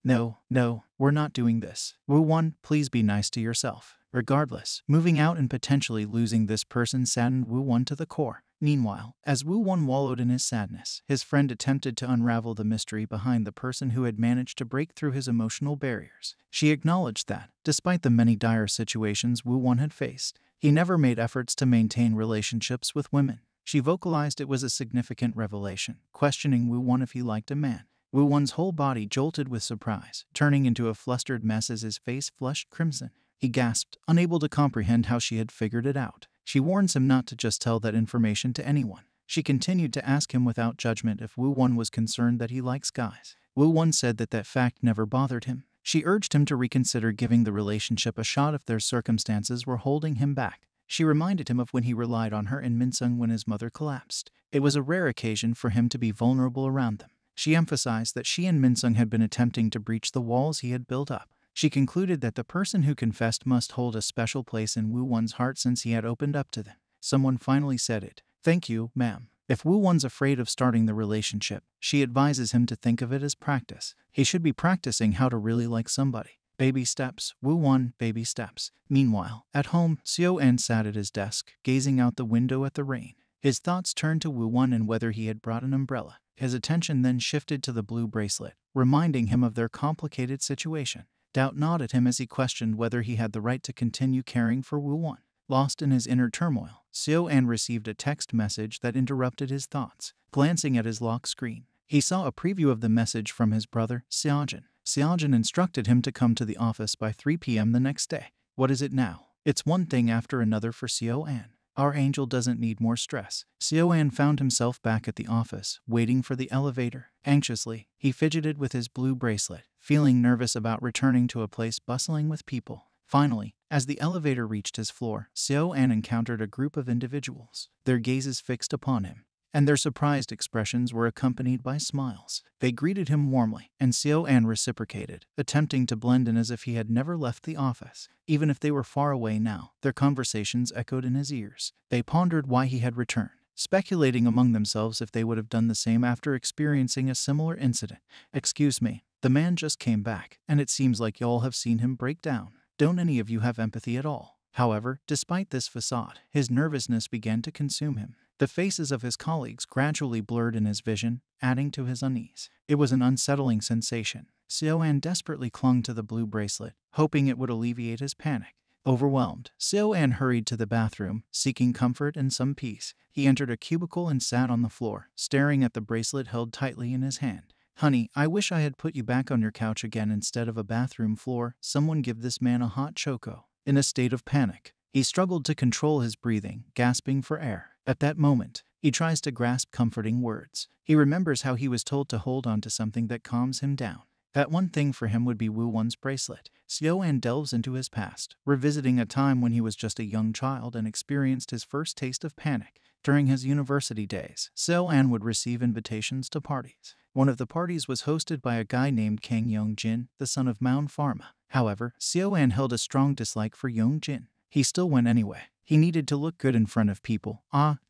[SPEAKER 1] we're not doing this. Woowon, please be nice to yourself. Regardless, moving out and potentially losing this person saddened Woowon to the core. Meanwhile, as Woowon wallowed in his sadness, his friend attempted to unravel the mystery behind the person who had managed to break through his emotional barriers. She acknowledged that, despite the many dire situations Woowon had faced, he never made efforts to maintain relationships with women. She vocalized it was a significant revelation, questioning Woowon if he liked a man. Woowon's whole body jolted with surprise, turning into a flustered mess as his face flushed crimson. He gasped, unable to comprehend how she had figured it out. She warns him not to just tell that information to anyone. She continued to ask him without judgment if Woowon was concerned that he likes guys. Woowon said that fact never bothered him. She urged him to reconsider giving the relationship a shot if their circumstances were holding him back. She reminded him of when he relied on her in Minsung when his mother collapsed. It was a rare occasion for him to be vulnerable around them. She emphasized that she and Minsung had been attempting to breach the walls he had built up. She concluded that the person who confessed must hold a special place in Woowon's heart since he had opened up to them. Someone finally said it. "Thank you, ma'am." If Woowon's afraid of starting the relationship, she advises him to think of it as practice. He should be practicing how to really like somebody. Baby steps, Woowon, baby steps. Meanwhile, at home, Seo An sat at his desk, gazing out the window at the rain. His thoughts turned to Woowon and whether he had brought an umbrella. His attention then shifted to the blue bracelet, reminding him of their complicated situation. Doubt gnawed at him as he questioned whether he had the right to continue caring for Woowon. Lost in his inner turmoil, Seo An received a text message that interrupted his thoughts. Glancing at his lock screen, he saw a preview of the message from his brother, Seo An. Seo An instructed him to come to the office by 3 p.m. the next day. What is it now? It's one thing after another for Seo An. Our angel doesn't need more stress. Seo An found himself back at the office, waiting for the elevator. Anxiously, he fidgeted with his blue bracelet, feeling nervous about returning to a place bustling with people. Finally, as the elevator reached his floor, Seo An encountered a group of individuals, their gazes fixed upon him, and their surprised expressions were accompanied by smiles. They greeted him warmly, and Seo An reciprocated, attempting to blend in as if he had never left the office. Even if they were far away now, their conversations echoed in his ears. They pondered why he had returned, speculating among themselves if they would have done the same after experiencing a similar incident. "Excuse me, the man just came back, and it seems like y'all have seen him break down. Don't any of you have empathy at all?" However, despite this facade, his nervousness began to consume him. The faces of his colleagues gradually blurred in his vision, adding to his unease. It was an unsettling sensation. Seo An desperately clung to the blue bracelet, hoping it would alleviate his panic. Overwhelmed, Seo An hurried to the bathroom, seeking comfort and some peace. He entered a cubicle and sat on the floor, staring at the bracelet held tightly in his hand. "Honey, I wish I had put you back on your couch again instead of a bathroom floor. Someone give this man a hot choco." In a state of panic, he struggled to control his breathing, gasping for air. At that moment, he tries to grasp comforting words. He remembers how he was told to hold on to something that calms him down. That one thing for him would be Woowon's bracelet. Seo An delves into his past, revisiting a time when he was just a young child and experienced his first taste of panic. During his university days, Seo An would receive invitations to parties. One of the parties was hosted by a guy named Kang Young-jin, the son of Mount Pharma. However, Seo An held a strong dislike for Young-jin. He still went anyway. He needed to look good in front of people.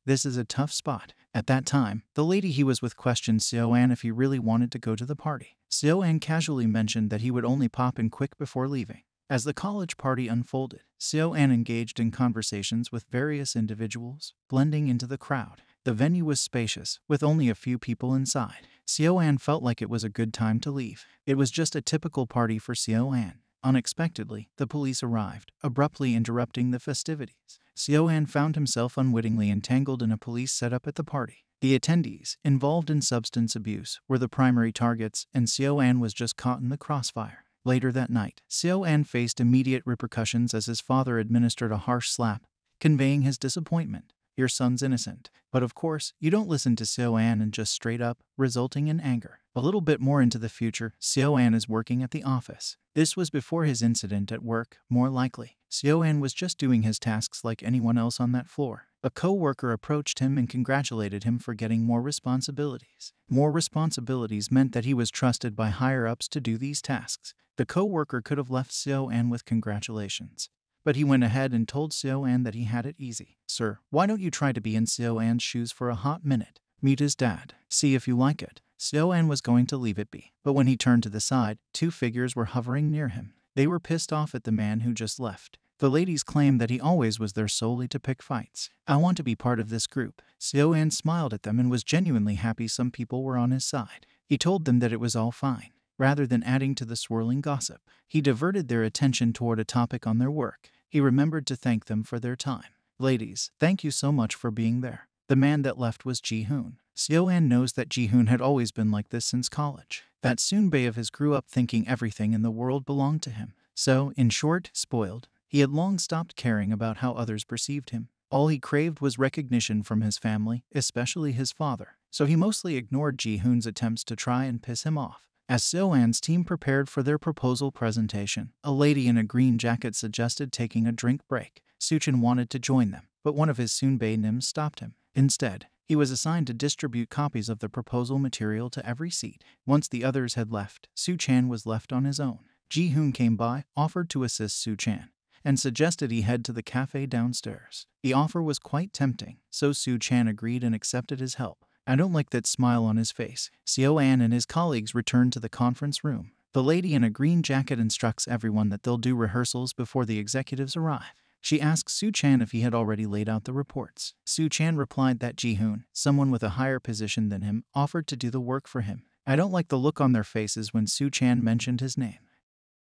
[SPEAKER 1] This is a tough spot. At that time, the lady he was with questioned Seo An if he really wanted to go to the party. Seo An casually mentioned that he would only pop in quick before leaving. As the college party unfolded, Seo An engaged in conversations with various individuals, blending into the crowd. The venue was spacious, with only a few people inside. Seo An felt like it was a good time to leave. It was just a typical party for Seo An. Unexpectedly, the police arrived, abruptly interrupting the festivities. Seo An found himself unwittingly entangled in a police setup at the party. The attendees, involved in substance abuse, were the primary targets, and Seo An was just caught in the crossfire. Later that night, Seo An faced immediate repercussions as his father administered a harsh slap, conveying his disappointment. "Your son's innocent." But of course, you don't listen to Seo An and just straight up, resulting in anger. A little bit more into the future, Seo An is working at the office. This was before his incident at work, more likely. Seo An was just doing his tasks like anyone else on that floor. A co-worker approached him and congratulated him for getting more responsibilities. More responsibilities meant that he was trusted by higher-ups to do these tasks. The co-worker could have left Seo An with congratulations, but he went ahead and told Seo An that he had it easy. "Sir, why don't you try to be in Seo An's shoes for a hot minute? Meet his dad. See if you like it." Seo An was going to leave it be, but when he turned to the side, two figures were hovering near him. They were pissed off at the man who just left. The ladies claimed that he always was there solely to pick fights. "I want to be part of this group." Seo An smiled at them and was genuinely happy some people were on his side. He told them that it was all fine. Rather than adding to the swirling gossip, he diverted their attention toward a topic on their work. He remembered to thank them for their time. "Ladies, thank you so much for being there." The man that left was Ji-hoon. Seo An knows that Ji-hoon had always been like this since college. That Soonbae of his grew up thinking everything in the world belonged to him. So, in short, spoiled. He had long stopped caring about how others perceived him. All he craved was recognition from his family, especially his father. So he mostly ignored Ji-hoon's attempts to try and piss him off. As Seo An's team prepared for their proposal presentation, a lady in a green jacket suggested taking a drink break. Suchin wanted to join them, but one of his Soonbae nims stopped him. Instead, he was assigned to distribute copies of the proposal material to every seat. Once the others had left, Su-chan was left on his own. Ji-hoon came by, offered to assist Su-chan, and suggested he head to the cafe downstairs. The offer was quite tempting, so Su-chan agreed and accepted his help. "I don't like that smile on his face." Seo An and his colleagues returned to the conference room. The lady in a green jacket instructs everyone that they'll do rehearsals before the executives arrive. She asks Su-chan if he had already laid out the reports. Su-chan replied that Ji-hoon, someone with a higher position than him, offered to do the work for him. I don't like the look on their faces when Su-chan mentioned his name.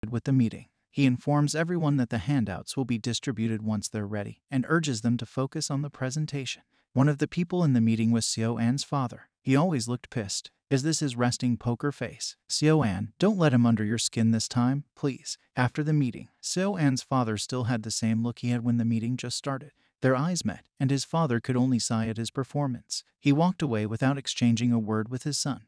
[SPEAKER 1] With the meeting, he informs everyone that the handouts will be distributed once they're ready and urges them to focus on the presentation. One of the people in the meeting was Seo An's father. He always looked pissed. Is this his resting poker face? "Seo An, don't let him under your skin this time, please." After the meeting, Seo An's father still had the same look he had when the meeting just started. Their eyes met, and his father could only sigh at his performance. He walked away without exchanging a word with his son.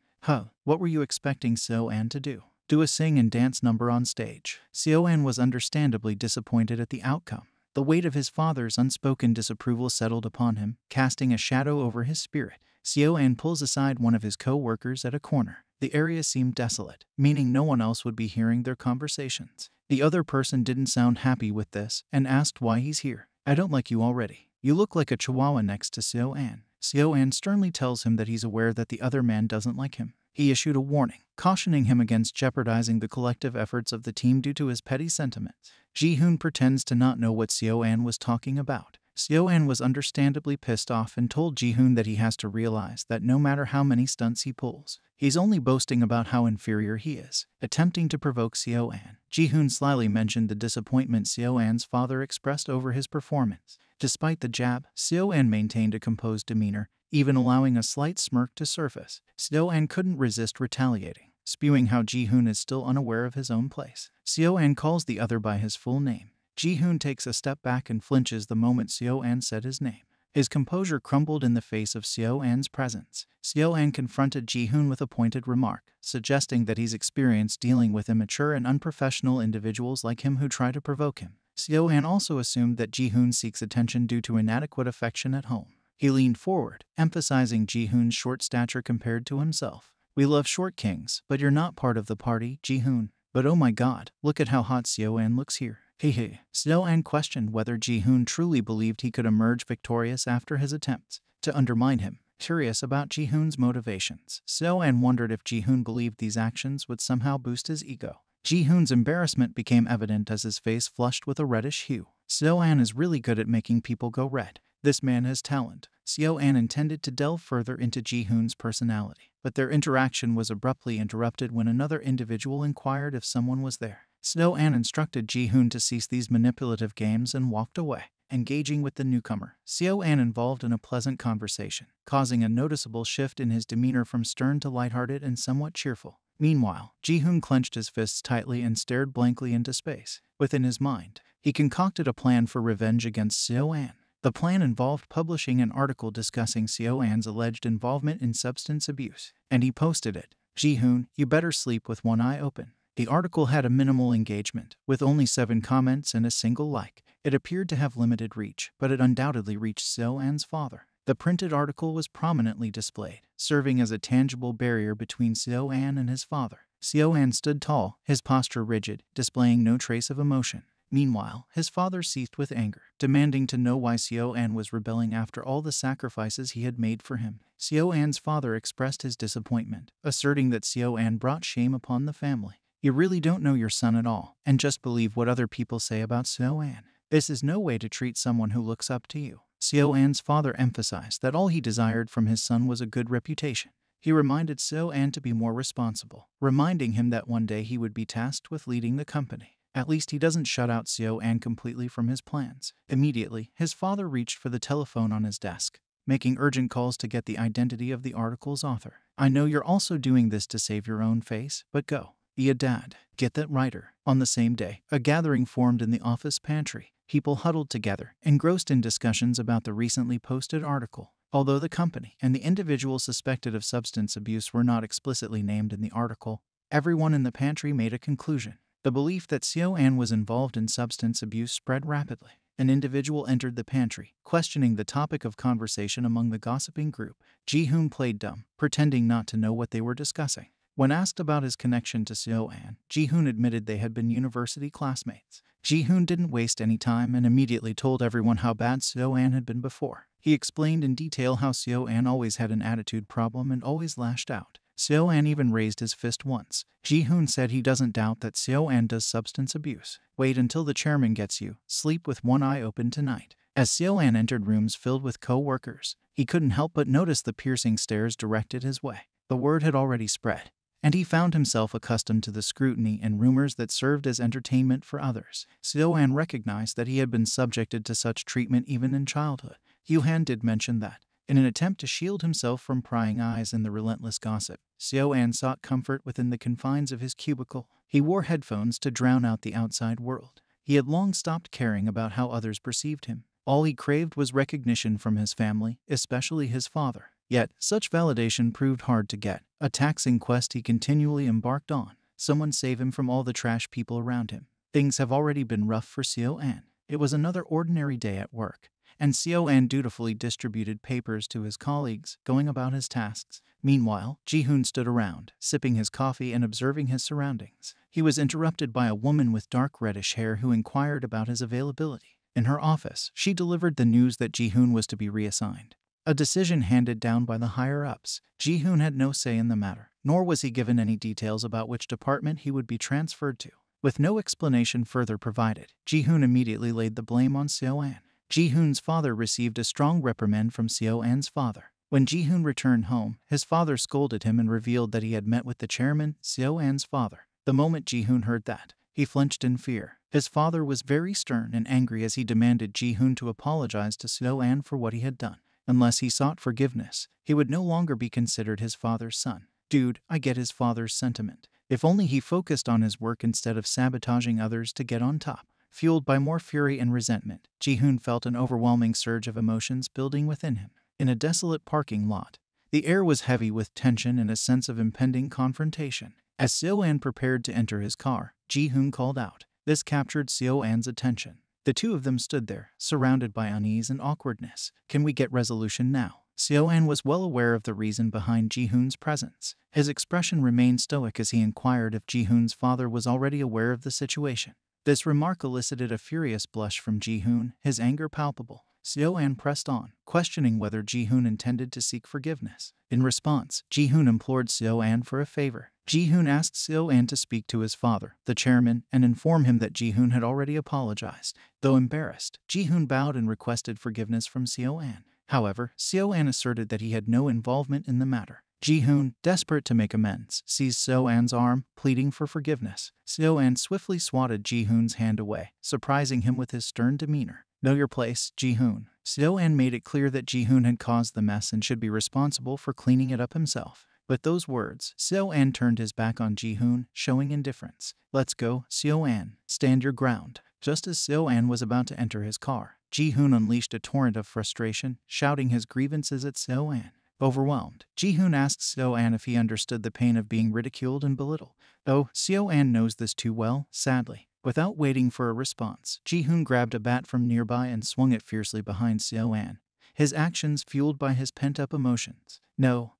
[SPEAKER 1] What were you expecting Seo An to do? Do a sing and dance number on stage? Seo An was understandably disappointed at the outcome. The weight of his father's unspoken disapproval settled upon him, casting a shadow over his spirit. Seo An pulls aside one of his co-workers at a corner. The area seemed desolate, meaning no one else would be hearing their conversations. The other person didn't sound happy with this and asked why he's here. "I don't like you already. You look like a chihuahua next to Seo An." Seo An sternly tells him that he's aware that the other man doesn't like him. He issued a warning, cautioning him against jeopardizing the collective efforts of the team due to his petty sentiments. Ji-hoon pretends to not know what Seo An was talking about. Seo An was understandably pissed off and told Ji-hoon that he has to realize that no matter how many stunts he pulls, he's only boasting about how inferior he is. Attempting to provoke Seo An, Ji-hoon slyly mentioned the disappointment Seo An's father expressed over his performance. Despite the jab, Seo An maintained a composed demeanor, even allowing a slight smirk to surface. Seo An couldn't resist retaliating, spewing how Ji-hoon is still unaware of his own place. Seo An calls the other by his full name. Ji-hoon takes a step back and flinches the moment Seo An said his name. His composure crumbled in the face of Seo An's presence. Seo An confronted Ji-hoon with a pointed remark, suggesting that he's experienced dealing with immature and unprofessional individuals like him who try to provoke him. Seo An also assumed that Ji-hoon seeks attention due to inadequate affection at home. He leaned forward, emphasizing Ji-hoon's short stature compared to himself. "We love short kings, but you're not part of the party, Ji-hoon. But oh my god, look at how hot Seo An looks here." Hehe. Seo An questioned whether Ji-hoon truly believed he could emerge victorious after his attempts to undermine him. Curious about Ji-hoon's motivations, Seo An wondered if Ji-hoon believed these actions would somehow boost his ego. Ji-hoon's embarrassment became evident as his face flushed with a reddish hue. Seo An is really good at making people go red. This man has talent. Seo An intended to delve further into Ji-hoon's personality, but their interaction was abruptly interrupted when another individual inquired if someone was there. Seo An instructed Ji-hoon to cease these manipulative games and walked away. Engaging with the newcomer, Seo An involved in a pleasant conversation, causing a noticeable shift in his demeanor from stern to lighthearted and somewhat cheerful. Meanwhile, Ji-hoon clenched his fists tightly and stared blankly into space. Within his mind, he concocted a plan for revenge against Seo An. The plan involved publishing an article discussing Seo An's alleged involvement in substance abuse, and he posted it. "Ji-hoon, you better sleep with one eye open." The article had a minimal engagement, with only 7 comments and a single like. It appeared to have limited reach, but it undoubtedly reached Seo An's father. The printed article was prominently displayed, serving as a tangible barrier between Seo An and his father. Seo An stood tall, his posture rigid, displaying no trace of emotion. Meanwhile, his father seethed with anger, demanding to know why Seo An was rebelling after all the sacrifices he had made for him. Seo An's father expressed his disappointment, asserting that Seo An brought shame upon the family. "You really don't know your son at all, and just believe what other people say about Seo An." This is no way to treat someone who looks up to you. Seo An's father emphasized that all he desired from his son was a good reputation. He reminded Seo An to be more responsible, reminding him that one day he would be tasked with leading the company. At least he doesn't shut out Seo An completely from his plans. Immediately, his father reached for the telephone on his desk, making urgent calls to get the identity of the article's author. I know you're also doing this to save your own face, but go. Yeah, Dad. Get that writer. On the same day, a gathering formed in the office pantry. People huddled together, engrossed in discussions about the recently posted article. Although the company and the individual suspected of substance abuse were not explicitly named in the article, everyone in the pantry made a conclusion. The belief that Seo An was involved in substance abuse spread rapidly. An individual entered the pantry, questioning the topic of conversation among the gossiping group. Ji-hoon played dumb, pretending not to know what they were discussing. When asked about his connection to Seo An, Ji-hoon admitted they had been university classmates. Ji-hoon didn't waste any time and immediately told everyone how bad Seo An had been before. He explained in detail how Seo An always had an attitude problem and always lashed out. Seo An even raised his fist once. Ji-hoon said he doesn't doubt that Seo An does substance abuse. Wait until the chairman gets you. Sleep with one eye open tonight. As Seo An entered rooms filled with co-workers, he couldn't help but notice the piercing stares directed his way. The word had already spread, and he found himself accustomed to the scrutiny and rumors that served as entertainment for others. Seo An recognized that he had been subjected to such treatment even in childhood. Woowon did mention that, in an attempt to shield himself from prying eyes and the relentless gossip, Seo An sought comfort within the confines of his cubicle. He wore headphones to drown out the outside world. He had long stopped caring about how others perceived him. All he craved was recognition from his family, especially his father. Yet, such validation proved hard to get, a taxing quest he continually embarked on. Someone save him from all the trash people around him. Things have already been rough for Seo An. It was another ordinary day at work, and Seo An dutifully distributed papers to his colleagues, going about his tasks. Meanwhile, Ji-hoon stood around, sipping his coffee and observing his surroundings. He was interrupted by a woman with dark reddish hair who inquired about his availability. In her office, she delivered the news that Ji-hoon was to be reassigned, a decision handed down by the higher-ups. Ji-hoon had no say in the matter, nor was he given any details about which department he would be transferred to. With no explanation further provided, Ji-hoon immediately laid the blame on Seo An. Ji-hoon's father received a strong reprimand from Seo An's father. When Ji-hoon returned home, his father scolded him and revealed that he had met with the chairman, Seo An's father. The moment Ji-hoon heard that, he flinched in fear. His father was very stern and angry as he demanded Ji-hoon to apologize to Seo An for what he had done. Unless he sought forgiveness, he would no longer be considered his father's son. Dude, I get his father's sentiment. If only he focused on his work instead of sabotaging others to get on top. Fueled by more fury and resentment, Ji-hoon felt an overwhelming surge of emotions building within him. In a desolate parking lot, the air was heavy with tension and a sense of impending confrontation. As Seo An prepared to enter his car, Ji-hoon called out. This captured Seo An's attention. The two of them stood there, surrounded by unease and awkwardness. Can we get resolution now? Seo An was well aware of the reason behind Ji-hoon's presence. His expression remained stoic as he inquired if Ji-hoon's father was already aware of the situation. This remark elicited a furious blush from Ji-hoon, his anger palpable. Seo An pressed on, questioning whether Ji-hoon intended to seek forgiveness. In response, Ji-hoon implored Seo An for a favor. Ji-hoon asked Seo An to speak to his father, the chairman, and inform him that Ji-hoon had already apologized. Though embarrassed, Ji-hoon bowed and requested forgiveness from Seo An. However, Seo An asserted that he had no involvement in the matter. Ji-hoon, desperate to make amends, seized Seo An's arm, pleading for forgiveness. Seo An swiftly swatted Ji-hoon's hand away, surprising him with his stern demeanor. Know your place, Ji-hoon. Seo An made it clear that Ji-hoon had caused the mess and should be responsible for cleaning it up himself. With those words, Seo An turned his back on Ji-hoon, showing indifference. Let's go, Seo An. Stand your ground. Just as Seo An was about to enter his car, Ji-hoon unleashed a torrent of frustration, shouting his grievances at Seo An. Overwhelmed, Ji-hoon asked Seo An if he understood the pain of being ridiculed and belittled. Oh, Seo An knows this too well, sadly. Without waiting for a response, Ji-hoon grabbed a bat from nearby and swung it fiercely behind Seo An, his actions fueled by his pent-up emotions. No.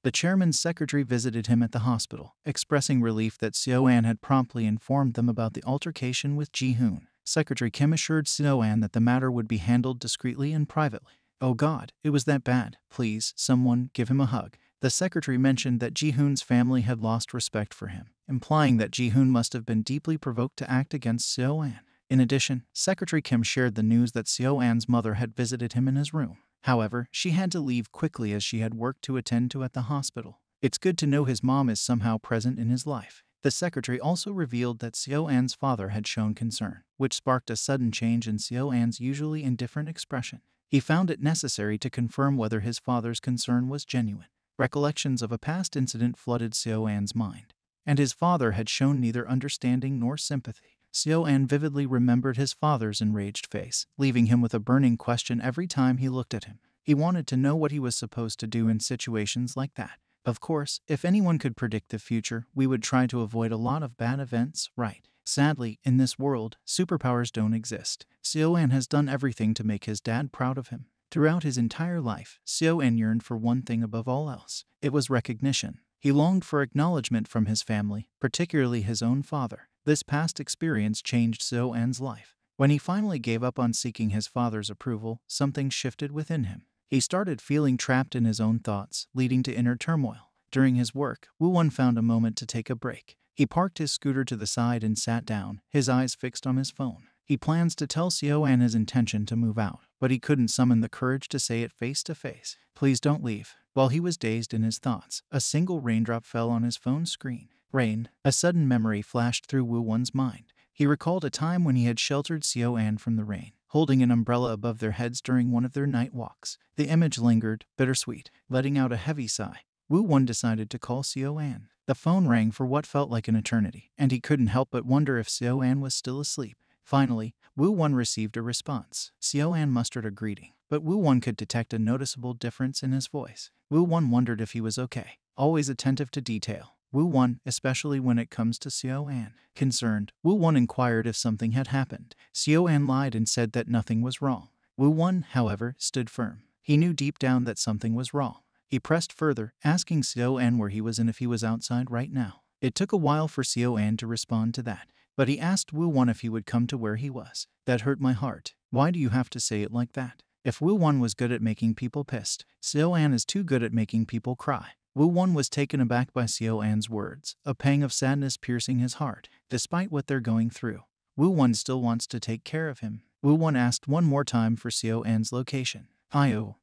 [SPEAKER 1] The chairman's secretary visited him at the hospital, expressing relief that Seo An had promptly informed them about the altercation with Ji-hoon. Secretary Kim assured Seo An that the matter would be handled discreetly and privately. Oh God, it was that bad. Please, someone, give him a hug. The secretary mentioned that Ji-hoon's family had lost respect for him, implying that Ji-hoon must have been deeply provoked to act against Seo An. In addition, Secretary Kim shared the news that Seo An's mother had visited him in his room. However, she had to leave quickly as she had work to attend to at the hospital. It's good to know his mom is somehow present in his life. The secretary also revealed that Seo An's father had shown concern, which sparked a sudden change in Seo An's usually indifferent expression. He found it necessary to confirm whether his father's concern was genuine. Recollections of a past incident flooded Seo An's mind, and his father had shown neither understanding nor sympathy. Seo An vividly remembered his father's enraged face, leaving him with a burning question every time he looked at him. He wanted to know what he was supposed to do in situations like that. Of course, if anyone could predict the future, we would try to avoid a lot of bad events, right? Sadly, in this world, superpowers don't exist. Seo An has done everything to make his dad proud of him. Throughout his entire life, Seo An yearned for one thing above all else. It was recognition. He longed for acknowledgement from his family, particularly his own father. This past experience changed Seo An's life. When he finally gave up on seeking his father's approval, something shifted within him. He started feeling trapped in his own thoughts, leading to inner turmoil. During his work, Woowon found a moment to take a break. He parked his scooter to the side and sat down, his eyes fixed on his phone. He plans to tell Seo An his intention to move out, but he couldn't summon the courage to say it face to face. Please don't leave. While he was dazed in his thoughts, a single raindrop fell on his phone screen. Rain. A sudden memory flashed through Woowon's mind. He recalled a time when he had sheltered Seo An from the rain, holding an umbrella above their heads during one of their night walks. The image lingered, bittersweet. Letting out a heavy sigh, Woowon decided to call Seo An. The phone rang for what felt like an eternity, and he couldn't help but wonder if Seo An was still asleep. Finally, Woowon received a response. Seo An mustered a greeting, but Woowon could detect a noticeable difference in his voice. Woowon wondered if he was okay. Always attentive to detail, Woowon, especially when it comes to Seo An. Concerned, Woowon inquired if something had happened. Seo An lied and said that nothing was wrong. Woowon, however, stood firm. He knew deep down that something was wrong. He pressed further, asking Seo An where he was and if he was outside right now. It took a while for Seo An to respond to that, but he asked Woowon if he would come to where he was. That hurt my heart. Why do you have to say it like that? If Woowon was good at making people pissed, Seo An is too good at making people cry. Woowon was taken aback by Seo An's words, a pang of sadness piercing his heart. Despite what they're going through, Woowon still wants to take care of him. Woowon asked one more time for Seo An's location.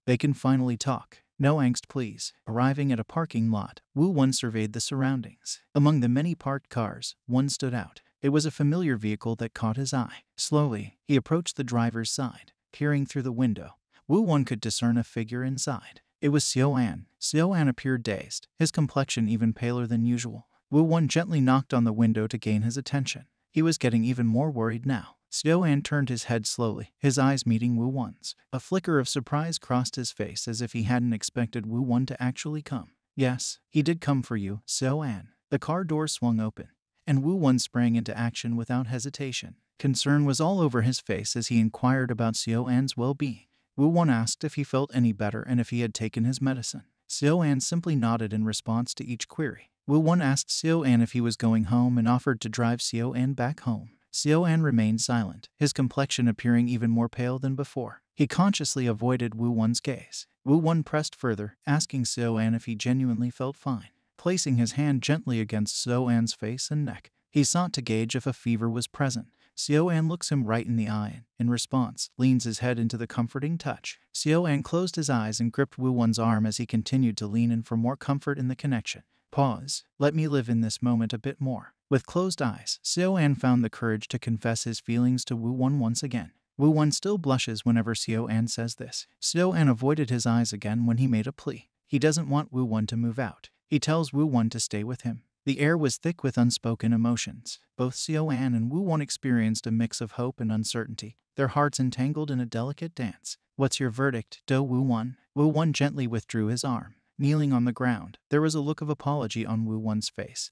[SPEAKER 1] They can finally talk. No angst please. Arriving at a parking lot, Woowon surveyed the surroundings. Among the many parked cars, one stood out. It was a familiar vehicle that caught his eye. Slowly, he approached the driver's side. Peering through the window, Woowon could discern a figure inside. It was Seo An. Seo An appeared dazed, his complexion even paler than usual. Woowon gently knocked on the window to gain his attention. He was getting even more worried now. Seo An turned his head slowly, his eyes meeting Woowon's. A flicker of surprise crossed his face as if he hadn't expected Woowon to actually come. Yes, he did come for you, Seo An. The car door swung open, and Woowon sprang into action without hesitation. Concern was all over his face as he inquired about Seo An's well-being. Woowon asked if he felt any better and if he had taken his medicine. Seo An simply nodded in response to each query. Woowon asked Seo An if he was going home and offered to drive Seo An back home. Seo An remained silent, his complexion appearing even more pale than before. He consciously avoided Woowon's gaze. Woowon pressed further, asking Seo An if he genuinely felt fine. Placing his hand gently against Seo An's face and neck, he sought to gauge if a fever was present. Seo An looks him right in the eye and, in response, leans his head into the comforting touch. Seo An closed his eyes and gripped Woowon's arm as he continued to lean in for more comfort in the connection. Pause. Let me live in this moment a bit more. With closed eyes, Seo An found the courage to confess his feelings to Woowon once again. Woowon still blushes whenever Seo An says this. Seo An avoided his eyes again when he made a plea. He doesn't want Woowon to move out. He tells Woowon to stay with him. The air was thick with unspoken emotions. Both Seo An and Woowon experienced a mix of hope and uncertainty, their hearts entangled in a delicate dance. What's your verdict, Do Woowon? Woowon gently withdrew his arm. Kneeling on the ground, there was a look of apology on Woowon's face,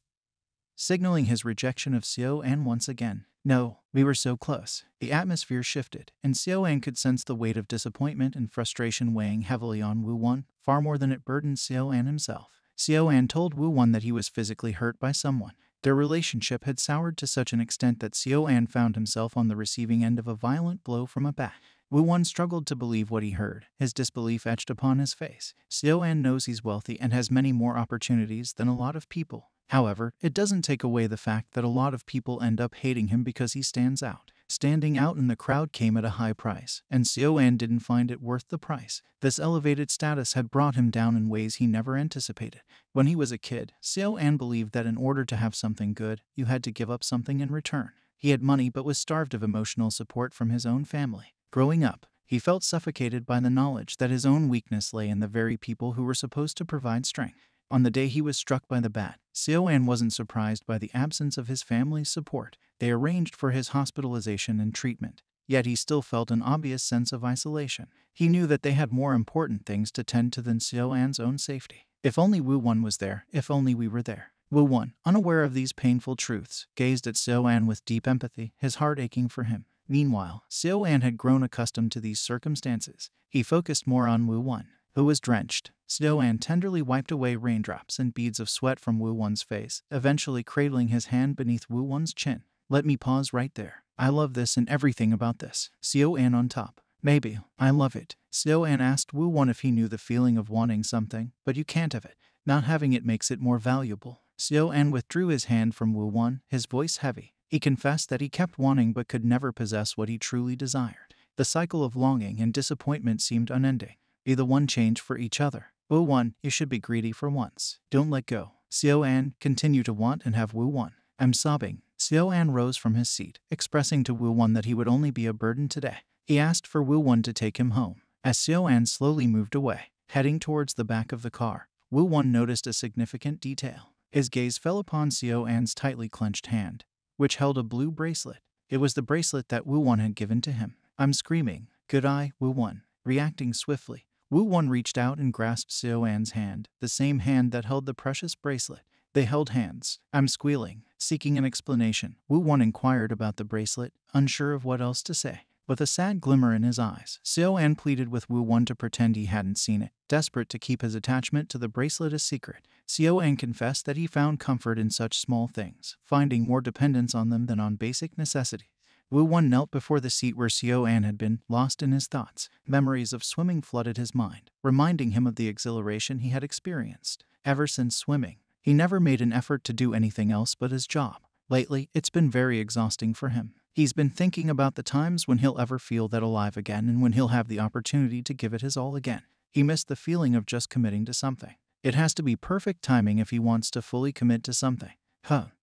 [SPEAKER 1] signaling his rejection of Seo An once again. No, we were so close. The atmosphere shifted, and Seo An could sense the weight of disappointment and frustration weighing heavily on Woowon, far more than it burdened Seo An himself. Seo An told Woowon that he was physically hurt by someone. Their relationship had soured to such an extent that Seo An found himself on the receiving end of a violent blow from a bat. Woowon struggled to believe what he heard, his disbelief etched upon his face. Seo An knows he's wealthy and has many more opportunities than a lot of people. However, it doesn't take away the fact that a lot of people end up hating him because he stands out. Standing out in the crowd came at a high price, and Seo An didn't find it worth the price. This elevated status had brought him down in ways he never anticipated. When he was a kid, Seo An believed that in order to have something good, you had to give up something in return. He had money but was starved of emotional support from his own family. Growing up, he felt suffocated by the knowledge that his own weakness lay in the very people who were supposed to provide strength. On the day he was struck by the bat, Seo An wasn't surprised by the absence of his family's support. They arranged for his hospitalization and treatment, yet he still felt an obvious sense of isolation. He knew that they had more important things to tend to than Seo An's own safety. If only Woowon was there, if only we were there. Woowon, unaware of these painful truths, gazed at Seo An with deep empathy, his heart aching for him. Meanwhile, Seo An had grown accustomed to these circumstances. He focused more on Woowon, who was drenched. Seo An tenderly wiped away raindrops and beads of sweat from Woowon's face, eventually cradling his hand beneath Woowon's chin. Let me pause right there. I love this and everything about this. Seo An on top. Maybe. I love it. Seo An asked Woowon if he knew the feeling of wanting something, but you can't have it. Not having it makes it more valuable. Seo An withdrew his hand from Woowon, his voice heavy. He confessed that he kept wanting but could never possess what he truly desired. The cycle of longing and disappointment seemed unending. Either one change for each other. Woowon, you should be greedy for once. Don't let go. Seo An, continue to want and have Woowon. I'm sobbing. Seo An rose from his seat, expressing to Woowon that he would only be a burden today. He asked for Woowon to take him home. As Seo An slowly moved away, heading towards the back of the car, Woowon noticed a significant detail. His gaze fell upon Seo An's tightly clenched hand, which held a blue bracelet. It was the bracelet that Woowon had given to him. I'm screaming. Good eye, Woowon. Reacting swiftly, Woowon reached out and grasped Seo An's hand, the same hand that held the precious bracelet. They held hands. I'm squealing. Seeking an explanation, Woowon inquired about the bracelet, unsure of what else to say. With a sad glimmer in his eyes, Seo An pleaded with Woowon to pretend he hadn't seen it, desperate to keep his attachment to the bracelet a secret. Seo An confessed that he found comfort in such small things, finding more dependence on them than on basic necessity. Woowon knelt before the seat where Seo An had been, lost in his thoughts. Memories of swimming flooded his mind, reminding him of the exhilaration he had experienced. Ever since swimming, he never made an effort to do anything else but his job. Lately, it's been very exhausting for him. He's been thinking about the times when he'll ever feel that alive again and when he'll have the opportunity to give it his all again. He missed the feeling of just committing to something. It has to be perfect timing if he wants to fully commit to something.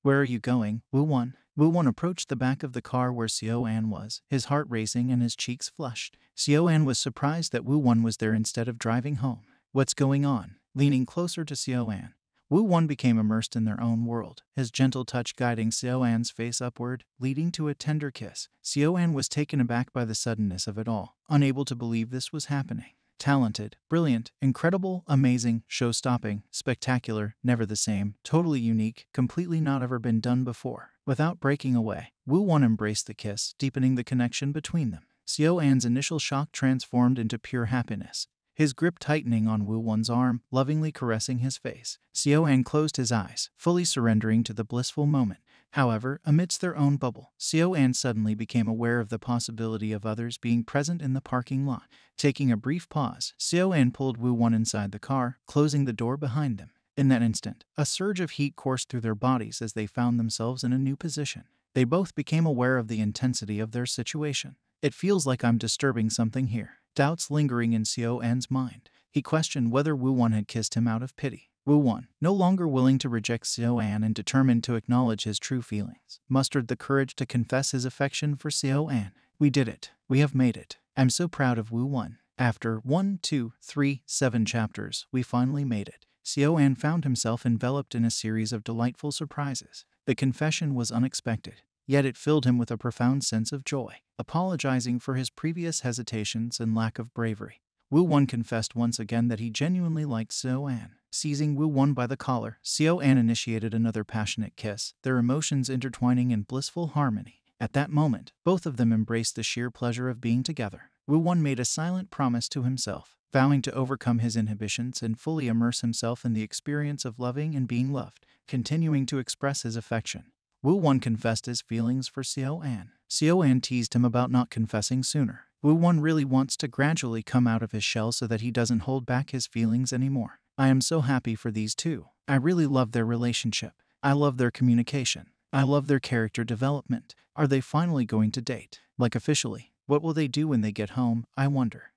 [SPEAKER 1] Where are you going, Woowon? Woowon approached the back of the car where Seo An was, his heart racing and his cheeks flushed. Seo An was surprised that Woowon was there instead of driving home. What's going on? Leaning closer to Seo An, Woowon became immersed in their own world, his gentle touch guiding Seo An's face upward, leading to a tender kiss. Seo An was taken aback by the suddenness of it all, unable to believe this was happening. Talented, brilliant, incredible, amazing, show-stopping, spectacular, never the same, totally unique, completely not ever been done before. Without breaking away, Woowon embraced the kiss, deepening the connection between them. Seo An's initial shock transformed into pure happiness, his grip tightening on Woowon's arm, lovingly caressing his face. Seo An closed his eyes, fully surrendering to the blissful moment. However, amidst their own bubble, Seo An suddenly became aware of the possibility of others being present in the parking lot. Taking a brief pause, Seo An pulled Woowon inside the car, closing the door behind them. In that instant, a surge of heat coursed through their bodies as they found themselves in a new position. They both became aware of the intensity of their situation. It feels like I'm disturbing something here. Doubts lingering in Seo An's mind. He questioned whether Woowon had kissed him out of pity. Woowon, no longer willing to reject Seo An and determined to acknowledge his true feelings, mustered the courage to confess his affection for Seo An. We did it. We have made it. I'm so proud of Woowon. After 7 chapters, we finally made it. Seo An found himself enveloped in a series of delightful surprises. The confession was unexpected, yet it filled him with a profound sense of joy. Apologizing for his previous hesitations and lack of bravery, Woowon confessed once again that he genuinely liked Seo An. Seizing Woowon by the collar, Seo An initiated another passionate kiss, their emotions intertwining in blissful harmony. At that moment, both of them embraced the sheer pleasure of being together. Woowon made a silent promise to himself, vowing to overcome his inhibitions and fully immerse himself in the experience of loving and being loved. Continuing to express his affection, Woowon confessed his feelings for Seo An. Seo An teased him about not confessing sooner. Woowon really wants to gradually come out of his shell so that he doesn't hold back his feelings anymore. I am so happy for these two. I really love their relationship. I love their communication. I love their character development. Are they finally going to date? Like officially? What will they do when they get home, I wonder.